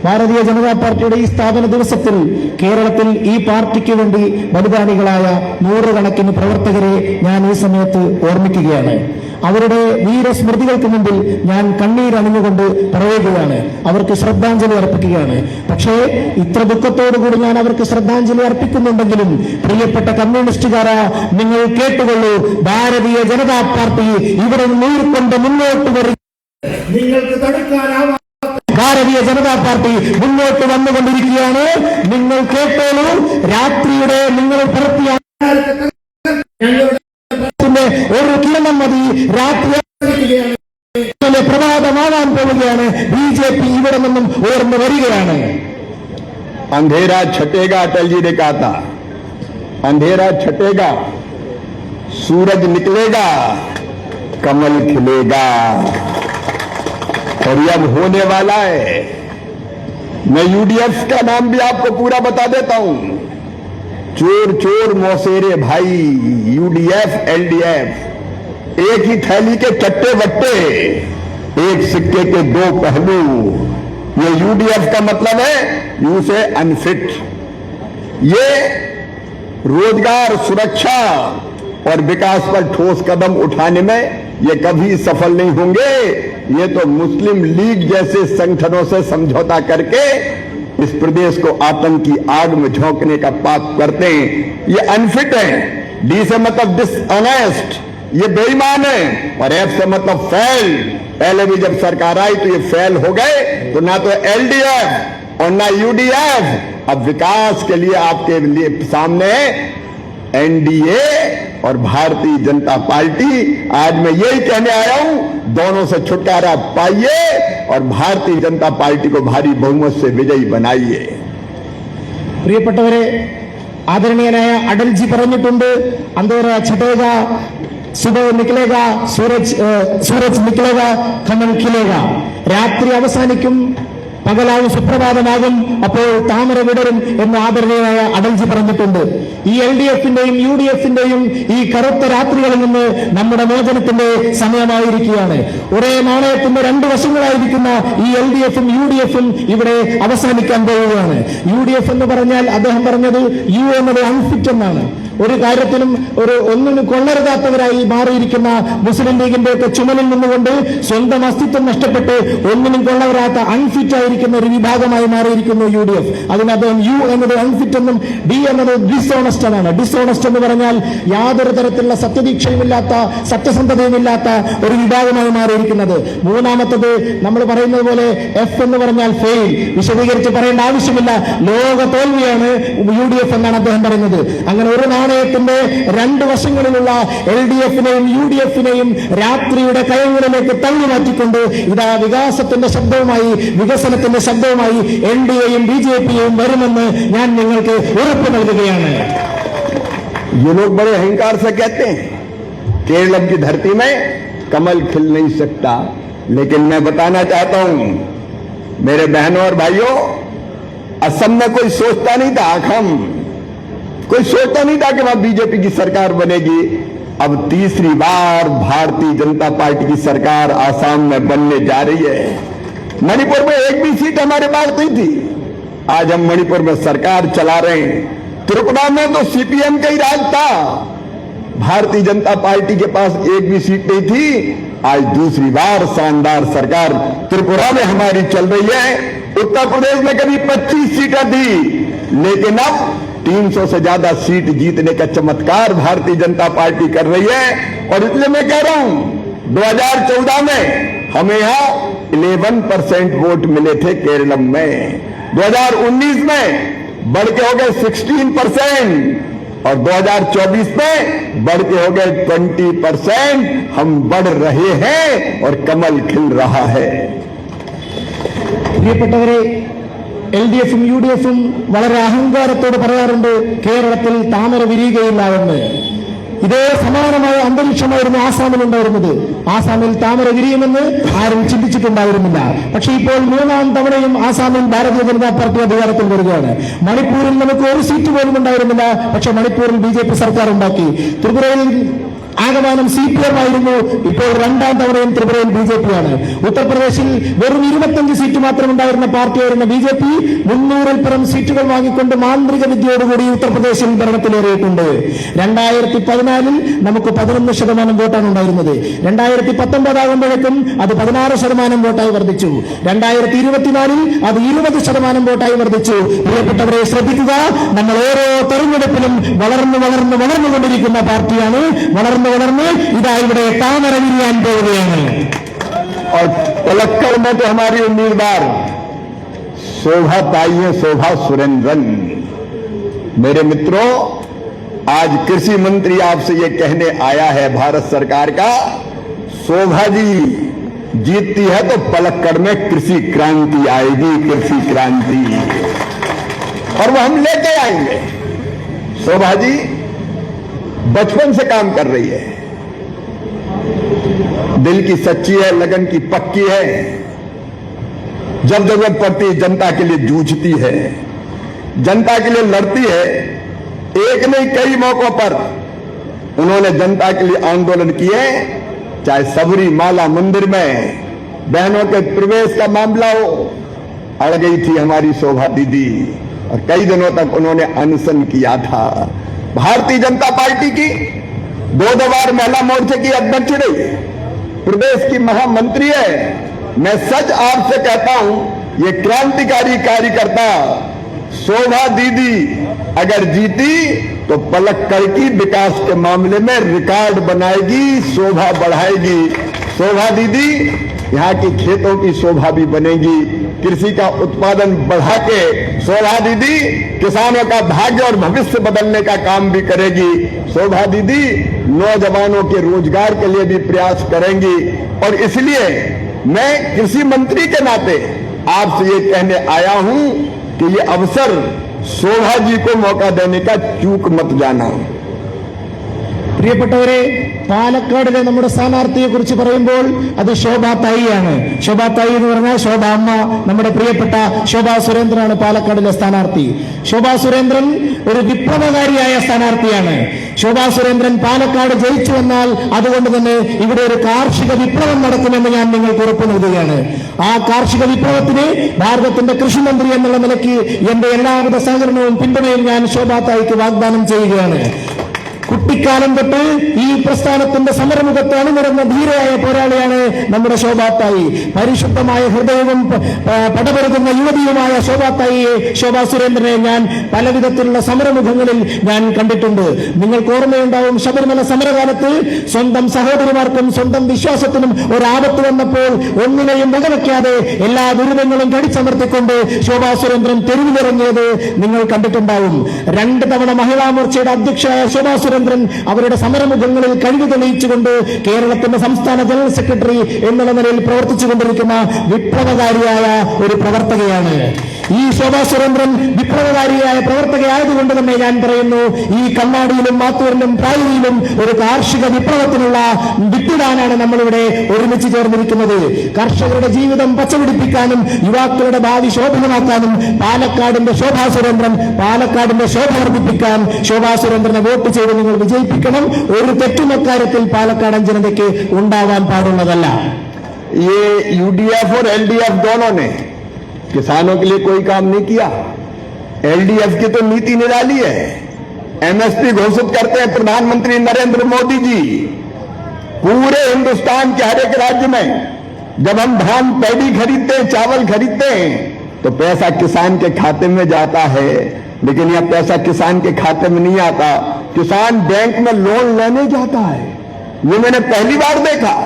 [SPEAKER 2] ഭാരതീയ ജനതാ പാർട്ടിയുടെ ഈ സ്ഥാപന ദിവസത്തിൽ കേരളത്തിൽ ഈ പാർട്ടിക്ക് വേണ്ടി ബലിദാനികളായ 100 കണക്കിന് പ്രവർത്തകരെ ഞാൻ ഈ സമയത്ത് ഓർമ്മിക്കുകയാണ്. അവരുടെ വീരസ്മൃതികൾക്ക് മുമ്പിൽ ഞാൻ കണ്ണീരണിഞ്ഞുകൊണ്ട് പറയുകയാണ്, അവർക്ക് ശ്രദ്ധാഞ്ജലി അർപ്പിക്കുകയാണ്. പക്ഷേ ഇത്ര ദുഃഖത്തോടുകൂടി ഞാൻ അവർക്ക് ശ്രദ്ധാഞ്ജലി അർപ്പിക്കുന്നുണ്ടെങ്കിലും പ്രിയപ്പെട്ട കമ്മ്യൂണിസ്റ്റുകാരാ, നിങ്ങൾ കേട്ടുകൊള്ളൂ, ഭാരതീയ ജനതാ പാർട്ടി ഇവിടെ നീർക്കൊണ്ട് മുന്നോട്ട് വരും. നിങ്ങൾക്ക് തടുക്കാനാവാ ഭാരതീയ ജനതാ പാർട്ടി മുന്നോട്ട് വന്നുകൊണ്ടിരിക്കുകയാണ്. നിങ്ങൾ കേട്ടോളൂ, രാത്രിയുടെ നിങ്ങൾ പുറത്തിയ ഒരു കിരണം മതി, രാത്രി പ്രഭാതമാകാൻ പോവുകയാണ്. BJP ഇവിടെ നിന്നും ഉയർന്നു വരികയാണ്.
[SPEAKER 3] अंधेरा छटेगा, अटल जी ने कहा था, अंधेरा छटेगा, सूरज निकलेगा, कमल खिलेगा। और ये अब होने वाला है। मैं यूडीएफ का नाम भी आपको पूरा बता देता हूं। चोर चोर मौसेरे भाई, यूडीएफ एलडीएफ एक ही थैली के चट्टे बट्टे, एक सिक्के के 2 पहलू। ये यूडीएफ का मतलब है यू से अनफिट। ये रोजगार, सुरक्षा और विकास पर ठोस कदम उठाने में ये कभी सफल नहीं होंगे। ये तो मुस्लिम लीग जैसे संगठनों से समझौता करके इस प्रदेश को आतंकी आग में झोंकने का पाप करते हैं। ये अनफिट है। डी से मतलब डिसऑनेस्ट, ये बेईमान है। और एफ से मतलब फेल। पहले भी जब सरकार आई तो ये फेल हो गए, तो ना तो एलडीएफ और ना यूडीएफ। अब विकास के लिए आपके लिए सामने एनडीए और भारतीय जनता पार्टी। आज मैं यही कहने आया हूं, दोनों से छुटकारा पाइए और भारतीय जनता पार्टी को भारी बहुमत से विजयी बनाइए।
[SPEAKER 2] പ്രിയപ്പെട്ടവരെ, ആദരണീയനായ അടൽജി പറഞ്ഞിട്ടുണ്ട്, അന്ധേര ഛട്ടേക, सुबह निकलेगा सूरज निकलेगा कमल खिलेगा. രാത്രി അവസാനിക്കും, പകലാവും, സുപ്രഭാതമാകും, അപ്പോൾ താമര വിടരും എന്ന് ആദരണീയനായ അടൽജി പറഞ്ഞിട്ടുണ്ട്. ഈ LDFന്റെയും UDFന്റെയും ഈ കറുത്ത രാത്രികളിൽ നിന്ന് നമ്മുടെ മോചനത്തിന്റെ സമയമായിരിക്കുകയാണ്. ഒരേ നാണയത്തിന്റെ രണ്ട് വശങ്ങളായിരിക്കുന്ന ഈ LDFും UDFും ഇവിടെ അവസാനിക്കാൻ പോവുകയാണ്. UDF എന്ന് പറഞ്ഞാൽ അദ്ദേഹം പറഞ്ഞത് യു എന്നത് അൺഫിറ്റ് എന്നാണ്. ഒരു കാര്യത്തിലും ഒന്നിനും കൊള്ളരുതാത്തവരായി മാറിയിരിക്കുന്ന മുസ്ലിം ലീഗിന്റെ ഒക്കെ ചുമലിൽ നിന്നുകൊണ്ട് സ്വന്തം അസ്തിത്വം നഷ്ടപ്പെട്ട് ഒന്നിനും കൊള്ളവരാത്ത അൺഫിറ്റ് ആയിരിക്കുന്ന ഒരു വിഭാഗമായി മാറിയിരിക്കുന്നു UDF. അതിന് അദ്ദേഹം യു എന്നത് അൺഫിറ്റ് എന്നും ഡി എന്നത് ഡിസോണസ്റ്റ് എന്നാണ്. ഡിസോണസ്റ്റ് എന്ന് പറഞ്ഞാൽ യാതൊരു തരത്തിലുള്ള സത്യദീക്ഷയുമില്ലാത്ത, സത്യസന്ധതയുമില്ലാത്ത ഒരു വിഭാഗമായി മാറിയിരിക്കുന്നത്. മൂന്നാമത്തത് നമ്മൾ പറയുന്നത് പോലെ എഫ് എന്ന് പറഞ്ഞാൽ ഫെയിൽ. വിശദീകരിച്ച് പറയേണ്ട ആവശ്യമില്ല, ലോക തോൽവിയാണ് UDF എന്നാണ് അദ്ദേഹം പറയുന്നത്. അങ്ങനെ ഒരു നാണയത്തിന്റെ രണ്ട് വശങ്ങളിലുള്ള LDFനെയും UDFനെയും രാത്രിയുടെ കയങ്ങളിലേക്ക് തള്ളി മാറ്റിക്കൊണ്ട് ഇതാ വികാസത്തിന്റെ ശബ്ദവുമായി, വികസനത്തിന്റെ ശബ്ദവുമായി NDAയും BJPയും വരുമെന്ന് ഞാൻ നിങ്ങൾക്ക് ഉറപ്പ് നൽകുകയാണ്.
[SPEAKER 3] ये लोग बड़े अहंकार से कहते हैं केरल की धरती में कमल खिल नहीं सकता, लेकिन मैं बताना चाहता हूं मेरे बहनों और भाइयों, असम में कोई सोचता नहीं था, कोई सोचता नहीं था कि वहां बीजेपी की सरकार बनेगी. अब तीसरी बार भारतीय जनता पार्टी की सरकार आसाम में बनने जा रही है. मणिपुर में एक भी सीट हमारे पास नहीं थी, आज हम मणिपुर में सरकार चला रहे हैं. त्रिपुरा में तो CPM का ही राज था, भारतीय जनता पार्टी के पास एक भी सीट नहीं थी. आज दूसरी बार शानदार सरकार त्रिपुरा में हमारी चल रही है. उत्तर प्रदेश में कभी 25 सीटें थी, लेकिन अब 300 से ज्यादा सीट जीतने का चमत्कार भारतीय जनता पार्टी कर रही है. और इसलिए मैं कह रहा हूं 2014 में हमें यहां 11% वोट मिले थे केरलम में, 2019 में बढ़ के हो गए 16% और 2024 में बढ़ के हो गए 20%. हम बढ़ रहे हैं और कमल खिल रहा है.
[SPEAKER 2] പ്രിയപ്പെട്ടവരെ, LDFും UDFും വളരെ അഹങ്കാരത്തോട് പറയാറുണ്ട് കേരളത്തിൽ താമര വിരിയുകയില്ല എന്ന്. ഇതേ സമാനമായ അന്തരീക്ഷമായിരുന്നു ആസാമിലുണ്ടായിരുന്നത്. ആസാമിൽ താമര വിരിയുമെന്ന് ആരും ചിന്തിച്ചിട്ടുണ്ടായിരുന്നില്ല. പക്ഷേ ഇപ്പോൾ മൂന്നാം തവണയും ആസാമിൽ ഭാരതീയ ജനതാ പാർട്ടി അധികാരത്തിൽ വരികയാണ്. മണിപ്പൂരിൽ നമുക്ക് ഒരു സീറ്റ് പോലും ഉണ്ടായിരുന്നില്ല, പക്ഷെ മണിപ്പൂരിൽ BJP സർക്കാർ ഉണ്ടാക്കി. ത്രിപുരയിൽ ആകമാനം CPM ആയിരുന്നു, ഇപ്പോൾ രണ്ടാം തവണയും ത്രിപുരയിൽ BJP ആണ്. ഉത്തർപ്രദേശിൽ വെറും 25 സീറ്റ് മാത്രം ഉണ്ടായിരുന്ന പാർട്ടിയായിരുന്ന BJP 300-ൽ പരം സീറ്റുകൾ വാങ്ങിക്കൊണ്ട് മാന്ത്രിക വിദ്യയോടുകൂടി ഉത്തർപ്രദേശിൽ ഭരണത്തിലേറിയിട്ടുണ്ട്. 2014 നമുക്ക് 11% വോട്ടാണ് ഉണ്ടായിരുന്നത്. 2019 ആകുമ്പോഴേക്കും അത് 16% വോട്ടായി വർദ്ധിച്ചു. 2024 അത് 20% വോട്ടായി വർദ്ധിച്ചു. പ്രിയപ്പെട്ടവരെ ശ്രദ്ധിക്കുക, നമ്മൾ ഓരോ തെരഞ്ഞെടുപ്പിലും വളർന്നുകൊണ്ടിരിക്കുന്ന പാർട്ടിയാണ്. വളർന്ന് ഇതാ ഇവിടെ താമര വിരിയാൻ പോവുകയാണ്.
[SPEAKER 3] और पलक्कड़ में तो हमारी उम्मीदवार शोभा ताई है, शोभा सुरेंद्रन. मेरे मित्रों, आज कृषि मंत्री आपसे ये कहने आया है भारत सरकार का, शोभा जी जीतती है तो पलक्कड़ में कृषि क्रांति आएगी, कृषि क्रांति, और वो हम लेके आएंगे. शोभा जी बचपन से काम कर रही है, दिल की सच्ची है, लगन की पक्की है. जब जरूरत पड़ती है जनता के लिए जूझती है, जनता के लिए लड़ती है. एक नहीं कई मौकों पर उन्होंने जनता के लिए आंदोलन किए. चाहे सबरीमाला मंदिर में बहनों के प्रवेश का मामला हो, अड़ गई थी हमारी शोभा दीदी और कई दिनों तक उन्होंने अनशन किया था. भारतीय जनता पार्टी की 2 बार महिला मोर्चे की अध्यक्ष रही, प्रदेश की महामंत्री है. मैं सच आपसे कहता हूं, ये क्रांतिकारी कार्यकर्ता शोभा दीदी अगर जीती तो पलक्कड़ की विकास के मामले में रिकॉर्ड बनाएगी, शोभा बढ़ाएगी. शोभा दीदी यहाँ की खेतों की शोभा भी बनेगी, कृषि का उत्पादन बढ़ा के शोभा दीदी किसानों का भाग्य और भविष्य बदलने का काम भी करेगी. शोभा दीदी नौजवानों के रोजगार के लिए भी प्रयास करेंगी. और इसलिए मैं कृषि मंत्री के नाते आपसे ये कहने आया हूं कि ये अवसर शोभा जी को मौका देने का चूक मत जाना.
[SPEAKER 2] प्रियപ്പെട്ടവരെ, പാലക്കാടിലെ നമ്മുടെ സ്ഥാനാർത്ഥിയെ കുറിച്ച് പറയുമ്പോൾ അത് ശോഭ തായിയാണ്. ശോഭ തായി എന്ന് പറഞ്ഞാൽ ശോഭ അമ്മ, നമ്മുടെ പ്രിയപ്പെട്ട ശോഭാ സുരേന്ദ്രനാണ് പാലക്കാടിലെ സ്ഥാനാർത്ഥി. ശോഭാ സുരേന്ദ്രൻ ഒരു വിപ്ലവകാരിയായ സ്ഥാനാർത്ഥിയാണ്. ശോഭാ സുരേന്ദ്രൻ പാലക്കാട് ജയിച്ചു വന്നാൽ അതുകൊണ്ട് തന്നെ ഇവിടെ ഒരു കാർഷിക വിപ്ലവം നടക്കുമെന്ന് ഞാൻ നിങ്ങൾക്ക് ഉറപ്പു നൽകുകയാണ്. ആ കാർഷിക വിപ്ലവത്തിന് ഭാരതത്തിന്റെ കൃഷിമന്ത്രി എന്നുള്ള നിലയ്ക്ക് എന്റെ എല്ലാവിധ സഹകരണവും പിന്തുണയും ഞാൻ ശോഭാ തായിക്ക് വാഗ്ദാനം ചെയ്യുകയാണ്. കുട്ടിക്കാലം തൊട്ട് ഈ പ്രസ്ഥാനത്തിന്റെ സമരമുഖത്ത് അണിനിരന്ന ധീരയായ പോരാളിയാണ് നമ്മുടെ ശോഭാ തായി. പരിശുദ്ധമായ ഹൃദയവും പടപെടുന്ന യുവതിയുമായ ശോഭാ തായിയെ, ശോഭാ സുരേന്ദ്രനെ ഞാൻ പലവിധത്തിലുള്ള സമരമുഖങ്ങളിൽ ഞാൻ കണ്ടിട്ടുണ്ട്. നിങ്ങൾക്ക് ഓർമ്മയുണ്ടാവും, ശബരിമല സമരകാലത്ത് സ്വന്തം സഹോദരിമാർക്കും സ്വന്തം വിശ്വാസത്തിനും ഒരാപത്ത് വന്നപ്പോൾ ഒന്നിനെയും വകവയ്ക്കാതെ എല്ലാ ദുരിതങ്ങളും കടിച്ചമർത്തിക്കൊണ്ട് ശോഭാ സുരേന്ദ്രൻ തെരുവിലിറങ്ങിയത് നിങ്ങൾ കണ്ടിട്ടുണ്ടാവും. 2 തവണ മഹിളാ മോർച്ചയുടെ അധ്യക്ഷയായ ശോഭാ സുരേന്ദ്രൻ അവരുടെ സമരമുഖങ്ങളിൽ കഴിവ് തെളിയിച്ചുകൊണ്ട് കേരളത്തിന്റെ സംസ്ഥാന ജനറൽ സെക്രട്ടറി എന്നുള്ള നിലയിൽ പ്രവർത്തിച്ചുകൊണ്ടിരിക്കുന്ന വിപ്ലവകാരിയായ ഒരു പ്രവർത്തകയാണ്. ഈ ശോഭാ സുരേന്ദ്രൻ വിപ്ലവകാരിയായ പ്രവർത്തകയായതുകൊണ്ട് തന്നെ ഞാൻ പറയുന്നു, ഈ കണ്ണാടിയിലും മാത്തൂരിലും പ്രായയിലും ഒരു കാർഷിക വിപ്ലവത്തിനുള്ള വിത്തിടാനാണ് നമ്മളിവിടെ ഒരുമിച്ച് ചേർന്നിരിക്കുന്നത്. കർഷകരുടെ ജീവിതം പച്ചപിടിപ്പിക്കാനും യുവാക്കളുടെ ഭാവി ശോഭനമാക്കാനും പാലക്കാടിന്റെ ശോഭാ സുരേന്ദ്രൻ, പാലക്കാടിന്റെ ശോഭ വർദ്ധിപ്പിക്കാൻ ശോഭാ സുരേന്ദ്രനെ വോട്ട് ചെയ്ത് നിങ്ങൾ വിജയിപ്പിക്കണം. ഒരു തെറ്റും അക്കാര്യത്തിൽ പാലക്കാടൻ ജനതയ്ക്ക് ഉണ്ടാവാൻ പാടുള്ളതല്ല.
[SPEAKER 3] ये यूडीएफ और एलडीएफ दोनों ने किसानों के लिए कोई काम नहीं किया। एलडीएफ की तो नीति निराली है। एमएसपी घोषित करते हैं प्रधानमंत्री नरेंद्र मोदी जी। पूरे हिंदुस्तान के हर एक राज्य में जब हम धान पैडी खरीदते हैं, चावल खरीदते हैं, तो पैसा किसान के खाते में जाता है। लेकिन यह पैसा किसान के खाते में नहीं आता, किसान बैंक में लोन लेने जाता है। ये मैंने पहली बार देखा।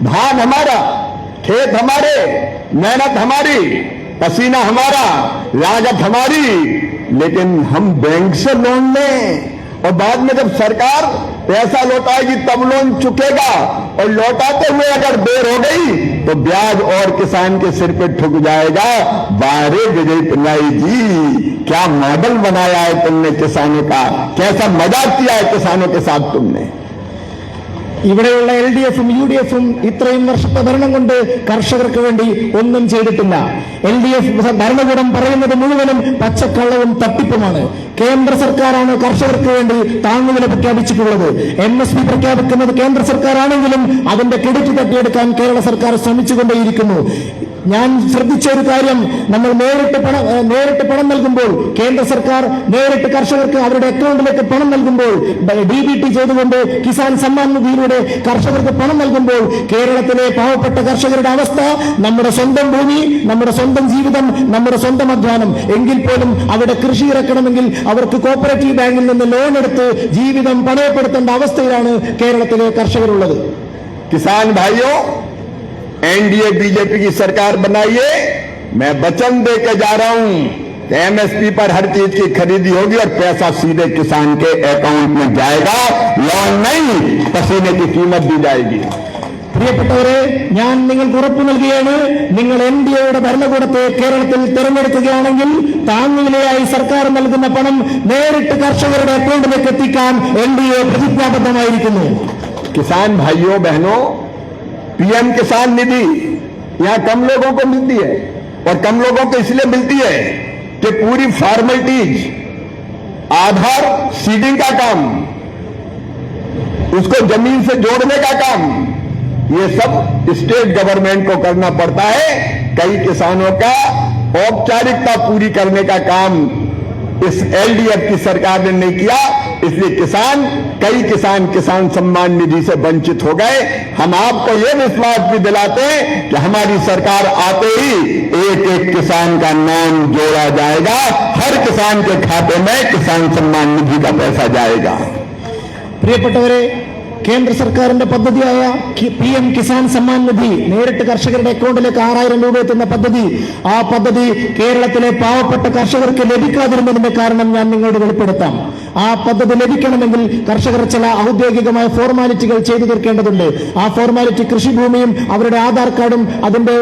[SPEAKER 3] धान हमारा, खेत हमारे, मेहनत हमारी, पसीना हमारा, लागत हमारी, लेकिन हम बैंक से लोन लें और बाद में जब सरकार पैसा लौटाएगी तब लोन चुकेगा। और लौटाते हुए अगर देर हो गई तो ब्याज और किसान के सिर पे ठुक जाएगा। बारे विजय पिल्लाई जी, क्या मॉडल बनाया है तुमने किसानों का, कैसा मजाक किया है किसानों के साथ तुमने।
[SPEAKER 2] ഇവിടെയുള്ള LDF-ഉം UDF-ഉം ഇത്രയും വർഷത്തെ ഭരണം കൊണ്ട് കർഷകർക്ക് വേണ്ടി ഒന്നും ചെയ്തിട്ടില്ല. LDF ഭരണകൂടം പറയുന്നത് മുഴുവനും പച്ചക്കള്ളവും തട്ടിപ്പുമാണ്. കേന്ദ്ര സർക്കാരാണ് കർഷകർക്ക് വേണ്ടി താങ്ങുവില പ്രഖ്യാപിച്ചിട്ടുള്ളത്. MSP പ്രഖ്യാപിക്കുന്നത് കേന്ദ്ര സർക്കാരാണെങ്കിലും അതിന്റെ ക്രെഡിറ്റ് തട്ടിയെടുക്കാൻ കേരള സർക്കാർ ശ്രമിച്ചുകൊണ്ടേയിരിക്കുന്നു. ഞാൻ ശ്രദ്ധിച്ച ഒരു കാര്യം, നമ്മൾ നേരിട്ട് പണം നൽകുമ്പോൾ, കേന്ദ്ര സർക്കാർ നേരിട്ട് കർഷകർക്ക് അവരുടെ അക്കൗണ്ടിലേക്ക് പണം നൽകുമ്പോൾ, DBT ചെയ്തുകൊണ്ട് കിസാൻ സമ്മാൻ നിധിയിലൂടെ കർഷകർക്ക് പണം നൽകുമ്പോൾ, കേരളത്തിലെ പാവപ്പെട്ട കർഷകരുടെ അവസ്ഥ, നമ്മുടെ സ്വന്തം ഭൂമി, നമ്മുടെ സ്വന്തം ജീവിതം, നമ്മുടെ സ്വന്തം അധ്വാനം, എങ്കിൽ പോലും അവിടെ കൃഷി ഇറക്കണമെങ്കിൽ അവർക്ക് കോപ്പറേറ്റീവ് ബാങ്കിൽ നിന്ന് ലോൺ എടുത്ത് ജീവിതം പണയപ്പെടുത്തേണ്ട അവസ്ഥയിലാണ് കേരളത്തിലെ കർഷകരുള്ളത്.
[SPEAKER 3] किसान भाइयों, एनडीए बीजेपी की सरकार बनाइए। मैं वचन देकर जा रहा हूं कि एमएसपी पर हर चीज की खरीदी होगी और पैसा सीधे किसान के अकाउंट में जाएगा, लोन नहीं, पसीने की कीमत दी जाएगी।
[SPEAKER 2] പ്രിയപ്പെട്ടവരെ, ഞാൻ നിങ്ങൾക്ക് ഉറപ്പു നൽകുകയാണ്, നിങ്ങൾ NDAയുടെ ഭരണകൂടത്തെ കേരളത്തിൽ തിരഞ്ഞെടുക്കുകയാണെങ്കിൽ താങ്ങുവിലയായി സർക്കാർ നൽകുന്ന പണം നേരിട്ട് കർഷകരുടെ അക്കൗണ്ടിലേക്ക് എത്തിക്കാൻ NDA പ്രതിജ്ഞാബദ്ധമായിരിക്കുന്നു.
[SPEAKER 3] किसान भाइयों बहनों, पीएम किसान निधि यहां कम लोगों को मिलती है, और कम लोगों को इसलिए मिलती है कि पूरी फॉर्मेलिटीज, आधार सीडिंग का काम, उसको जमीन से जोड़ने का काम, ये सब स्टेट गवर्नमेंट को करना पड़ता है। कई किसानों का औपचारिकता पूरी करने का काम इस LDF की सरकार ने नहीं किया, इसलिए कई किसान सम्मान निधि से वंचित हो गए। हम आपको यह विश्वास भी दिलाते हैं कि हमारी सरकार आते ही एक एक किसान का नाम जोड़ा जाएगा, हर किसान के खाते में किसान सम्मान निधि का पैसा जाएगा।
[SPEAKER 2] പ്രിയപ്പെട്ടവരെ, കേന്ദ്ര സർക്കാരിന്റെ പദ്ധതിയായ PM കിസാൻ സമ്മാൻ നിധി നേരിട്ട് കർഷകരുടെ അക്കൗണ്ടിലേക്ക് 6000 രൂപ എത്തുന്ന പദ്ധതി, ആ പദ്ധതി കേരളത്തിലെ പാവപ്പെട്ട കർഷകർക്ക് ലഭിക്കാതിരുന്നതിന്റെ കാരണം ഞാൻ നിങ്ങളോട് വെളിപ്പെടുത്താം. ആ പദ്ധതി ലഭിക്കണമെങ്കിൽ കർഷകർ ചില ഔദ്യോഗികമായ ഫോർമാലിറ്റികൾ ചെയ്തു തീർക്കേണ്ടതുണ്ട്. ആ ഫോർമാലിറ്റി കൃഷിഭൂമിയും അവരുടെ ആധാർ കാർഡും അതിന്റെ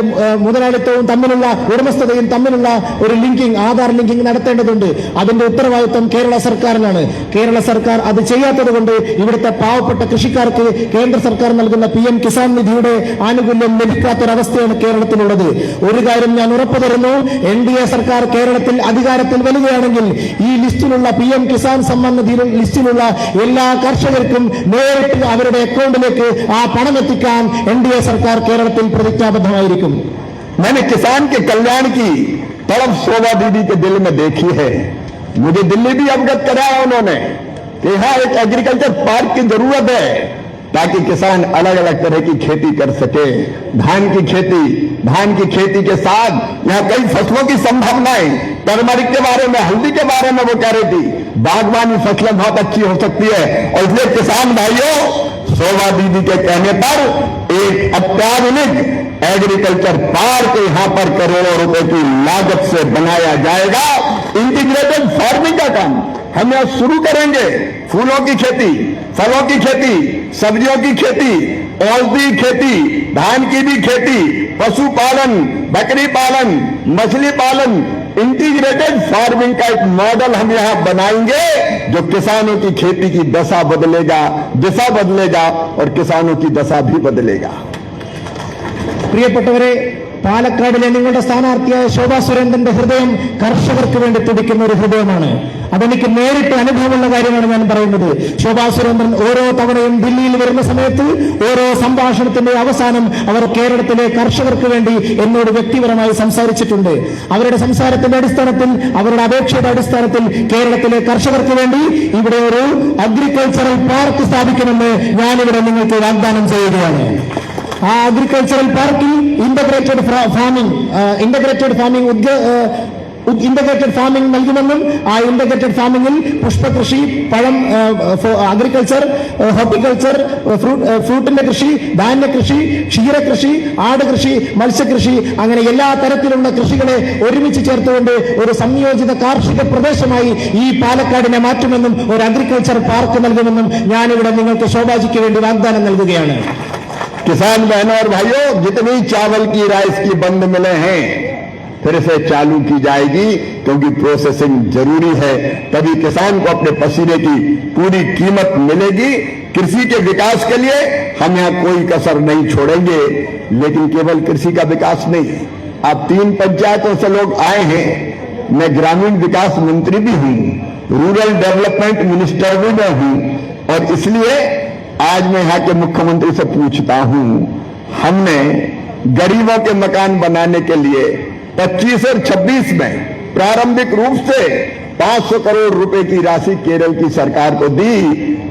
[SPEAKER 2] മുതലാളിത്തവും തമ്മിലുള്ള ഉടമസ്ഥതയും തമ്മിലുള്ള ഒരു ലിങ്കിങ്, ആധാർ ലിങ്കിങ് നടത്തേണ്ടതുണ്ട്. അതിന്റെ ഉത്തരവാദിത്വം കേരള സർക്കാരിനാണ്. കേരള സർക്കാർ അത് ചെയ്യാത്തത് കൊണ്ട് ഇവിടുത്തെ പാവപ്പെട്ട കൃഷിക്കാർ കൃഷിക്കാർക്ക് കേന്ദ്ര സർക്കാർ നൽകുന്ന PM കിസാൻ നിധിയുടെ ആനുകൂല്യം ലഭിക്കാത്തൊരവസ്ഥയാണ് കേരളത്തിലുള്ളത്. ഒരു കാര്യം ഞാൻ ഉറപ്പു തരുന്നു, NDA സർക്കാർ കേരളത്തിൽ അധികാരത്തിൽ വരികയാണെങ്കിൽ ഈ ലിസ്റ്റിലുള്ള PM കിസാൻ സമ്മാൻ നിധി ലിസ്റ്റിലുള്ള എല്ലാ കർഷകർക്കും നേരിട്ട് അവരുടെ അക്കൗണ്ടിലേക്ക് ആ പണം എത്തിക്കാൻ NDA സർക്കാർ കേരളത്തിൽ പ്രതിജ്ഞാബദ്ധമായിരിക്കും.
[SPEAKER 3] मैंने किसान के कल्याण की तड़प शोभा दीदी के दिल में देखी है. मुझे दिल्ली भी अवगत कराया उन्होंने कि यहाँ एक एग्रीकल्चर पार्क की जरूरत है ताकि किसान अलग अलग तरह की खेती कर सके. धान की खेती के साथ यहाँ कई फसलों की संभावनाएं, टर्मरिक के बारे में, हल्दी के बारे में वो कह रही थी. बागवानी फसलें बहुत अच्छी हो सकती है और इसलिए किसान भाइयों, शोभा दीदी के कहने पर एक अत्याधुनिक एग्रीकल्चर पार्क यहाँ पर करोड़ों रुपए की लागत से बनाया जाएगा. इंटीग्रेटेड फार्मिंग का काम हम यहाँ शुरू करेंगे. फूलों की खेती, फलों की खेती, सब्जियों की खेती, औषधि खेती, धान की भी खेती, पशुपालन, बकरी पालन, मछली पालन, इंटीग्रेटेड फार्मिंग का एक मॉडल हम यहाँ बनाएंगे जो किसानों की खेती की दिशा बदलेगा और किसानों की दशा भी बदलेगा.
[SPEAKER 2] പ്രിയപ്പെട്ടവരെ, പാലക്കാടിലെ നിങ്ങളുടെ സ്ഥാനാർത്ഥിയായ ശോഭാ സുരേന്ദ്രന്റെ ഹൃദയം കർഷകർക്ക് വേണ്ടി തുടിക്കുന്ന ഒരു ഹൃദയമാണ്. അതെനിക്ക് നേരിട്ട് അനുഭവമുള്ള കാര്യമാണ് ഞാൻ പറയുന്നത്. ശോഭാ സുരേന്ദ്രൻ ഓരോ തവണയും ദില്ലിയിൽ വരുന്ന സമയത്ത് ഓരോ സംഭാഷണത്തിന്റെ അവസാനം അവർ കേരളത്തിലെ കർഷകർക്ക് വേണ്ടി എന്നോട് വ്യക്തിപരമായി സംസാരിച്ചിട്ടുണ്ട്. അവരുടെ സംസാരത്തിന്റെ അടിസ്ഥാനത്തിൽ, അവരുടെ അപേക്ഷയുടെ അടിസ്ഥാനത്തിൽ കേരളത്തിലെ കർഷകർക്ക് വേണ്ടി ഇവിടെ ഒരു അഗ്രികൾച്ചറൽ പാർക്ക് സ്ഥാപിക്കുമെന്ന് ഞാനിവിടെ നിങ്ങൾക്ക് വാഗ്ദാനം ചെയ്യുകയാണ്. ആ അഗ്രികൾച്ചറൽ പാർക്കിൽ ഇന്റഗ്രേറ്റഡ് ഫാമിംഗ് നൽകുമെന്നും ആ ഇന്റഗ്രേറ്റഡ് ഫാമിംഗിൽ പുഷ്പകൃഷി, പഴം, അഗ്രികൾച്ചർ, ഹോർട്ടിക്കൾച്ചർ, ഫ്രൂട്ടിന്റെ കൃഷി, ധാന്യകൃഷി, ക്ഷീരകൃഷി, ആടുകൃഷി, മത്സ്യകൃഷി, അങ്ങനെ എല്ലാ തരത്തിലുള്ള കൃഷികളെ ഒരുമിച്ച് ചേർത്തുകൊണ്ട് ഒരു സംയോജിത കാർഷിക പ്രദേശമായി ഈ പാലക്കാടിനെ മാറ്റുമെന്നും ഒരു അഗ്രികൾച്ചർ പാർക്ക് നൽകുമെന്നും ഞാനിവിടെ നിങ്ങൾക്ക് ശോഭാജിക്ക് വേണ്ടി വാഗ്ദാനം നൽകുകയാണ്.
[SPEAKER 3] किसान बहनों और भाइयों, जितनी चावल की, राइस की बंद मिले हैं फिर से चालू की जाएगी, क्योंकि प्रोसेसिंग जरूरी है. तभी किसान को अपने पसीने की पूरी कीमत मिलेगी. कृषि के विकास के लिए हम यहाँ कोई कसर नहीं छोड़ेंगे. लेकिन केवल कृषि का विकास नहीं, आप 3 पंचायतों से लोग आए हैं. मैं ग्रामीण विकास मंत्री भी हूँ, रूरल डेवलपमेंट मिनिस्टर भी मैं हूँ, और इसलिए आज मैं यहाँ के मुख्यमंत्री से पूछता हूं, हमने गरीबों के मकान बनाने के लिए 25 और 26 में प्रारंभिक रूप से 500 करोड़ रुपए की राशि केरल की सरकार को दी,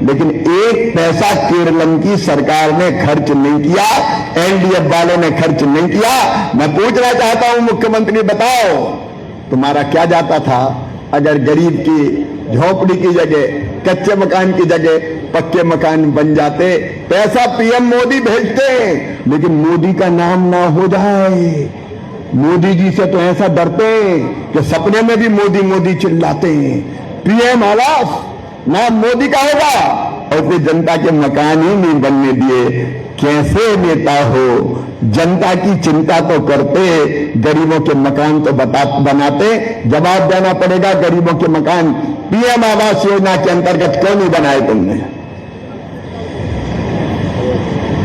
[SPEAKER 3] लेकिन एक पैसा केरलम की सरकार ने खर्च नहीं किया, LDF वालों ने खर्च नहीं किया. मैं पूछना चाहता हूं मुख्यमंत्री, बताओ तुम्हारा क्या जाता था अगर गरीब की झोपड़ी की जगह, कच्चे मकान की जगह पक्के मकान बन जाते? पैसा PM मोदी भेजते, लेकिन मोदी का नाम ना हो जाए. मोदी जी से तो ऐसा डरते कि सपने में भी मोदी मोदी चिल्लाते हैं. PM आवास नाम मोदी का होगा और फिर जनता के मकान ही नहीं बनने दिए. कैसे नेता हो? जनता की चिंता तो करते, गरीबों के मकान तो बनाते. जवाब देना पड़ेगा, गरीबों के मकान PM आवास योजना के अंतर्गत क्यों नहीं बनाए तुमने?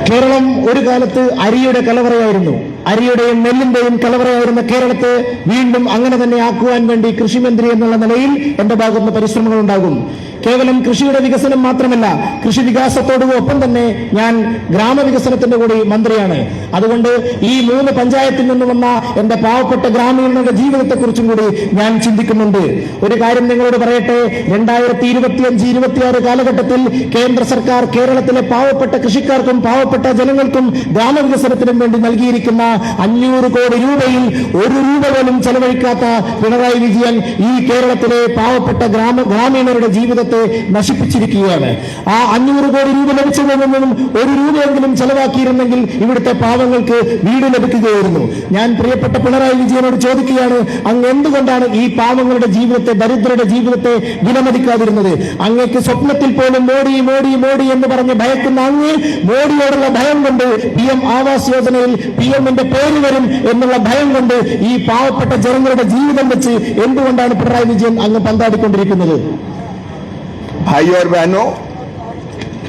[SPEAKER 2] കേരളം ഒരു കാലത്ത് അരിയുടെ കലവറയായിരുന്നു. അരിയുടെയും നെല്ലിന്റെയും കലവറയായിരുന്ന കേരളത്തെ വീണ്ടും അങ്ങനെ തന്നെ ആക്കുവാൻ വേണ്ടി കൃഷിമന്ത്രി എന്നുള്ള നിലയിൽ എന്റെ ഭാഗത്തുനിന്ന് പരിശ്രമങ്ങൾ ഉണ്ടാകും. കേവലം കൃഷിയുടെ വികസനം മാത്രമല്ല, കൃഷി വികാസത്തോടൊപ്പം തന്നെ ഞാൻ ഗ്രാമവികസനത്തിന്റെ കൂടി മന്ത്രിയാണ്. അതുകൊണ്ട് ഈ 3 പഞ്ചായത്തിൽ നിന്ന് വന്ന എന്റെ പാവപ്പെട്ട ഗ്രാമീണരുടെ ജീവിതത്തെക്കുറിച്ചും കൂടി ഞാൻ ചിന്തിക്കുന്നുണ്ട്. ഒരു കാര്യം നിങ്ങളോട് പറയട്ടെ, 2025-26 കാലഘട്ടത്തിൽ കേന്ദ്ര സർക്കാർ കേരളത്തിലെ പാവപ്പെട്ട കൃഷിക്കാർക്കും പാവപ്പെട്ട ജനങ്ങൾക്കും ഗ്രാമവികസനത്തിനും വേണ്ടി നൽകിയിരിക്കുന്ന 500 കോടി രൂപയിൽ 1 രൂപ പോലും ചെലവഴിക്കാത്ത പിണറായി വിജയൻ ഈ കേരളത്തിലെ പാവപ്പെട്ട ഗ്രാമീണരുടെ ജീവിതത്തെ നശിപ്പിച്ചിരിക്കുകയാണ്. ആ 500 കോടി രൂപ ലഭിച്ചതിൽ നിന്നും 1 രൂപയെങ്കിലും ചെലവാക്കിയിരുന്നെങ്കിൽ ഇവിടുത്തെ പാവങ്ങൾക്ക് വീട് ലഭിക്കുകയായിരുന്നു. ഞാൻ പ്രിയപ്പെട്ട പിണറായി വിജയനോട് ചോദിക്കുകയാണ്, അങ്ങ് എന്തുകൊണ്ടാണ് ഈ പാവങ്ങളുടെ ജീവിതത്തെ, ദരിദ്രരുടെ ജീവിതത്തെ വിലമതിക്കാതിരുന്നത്? അങ്ങേക്ക് സ്വപ്നത്തിൽ പോലും മോഡി മോഡി മോഡി എന്ന് പറഞ്ഞ് ഭയക്കുന്ന അങ്ങ് മോഡിയോടുള്ള ഭയം കൊണ്ട് PM ആവാസ് യോജനയിൽ PMന്റെ പേര് വരും എന്നുള്ള ഭയം കൊണ്ട് ഈ പാവപ്പെട്ട ജനങ്ങളുടെ ജീവിതം വെച്ച് എന്തുകൊണ്ടാണ് പിണറായി വിജയൻ അങ്ങ് പന്താടിക്കൊണ്ടിരിക്കുന്നത്?
[SPEAKER 3] भाइयों और बहनों,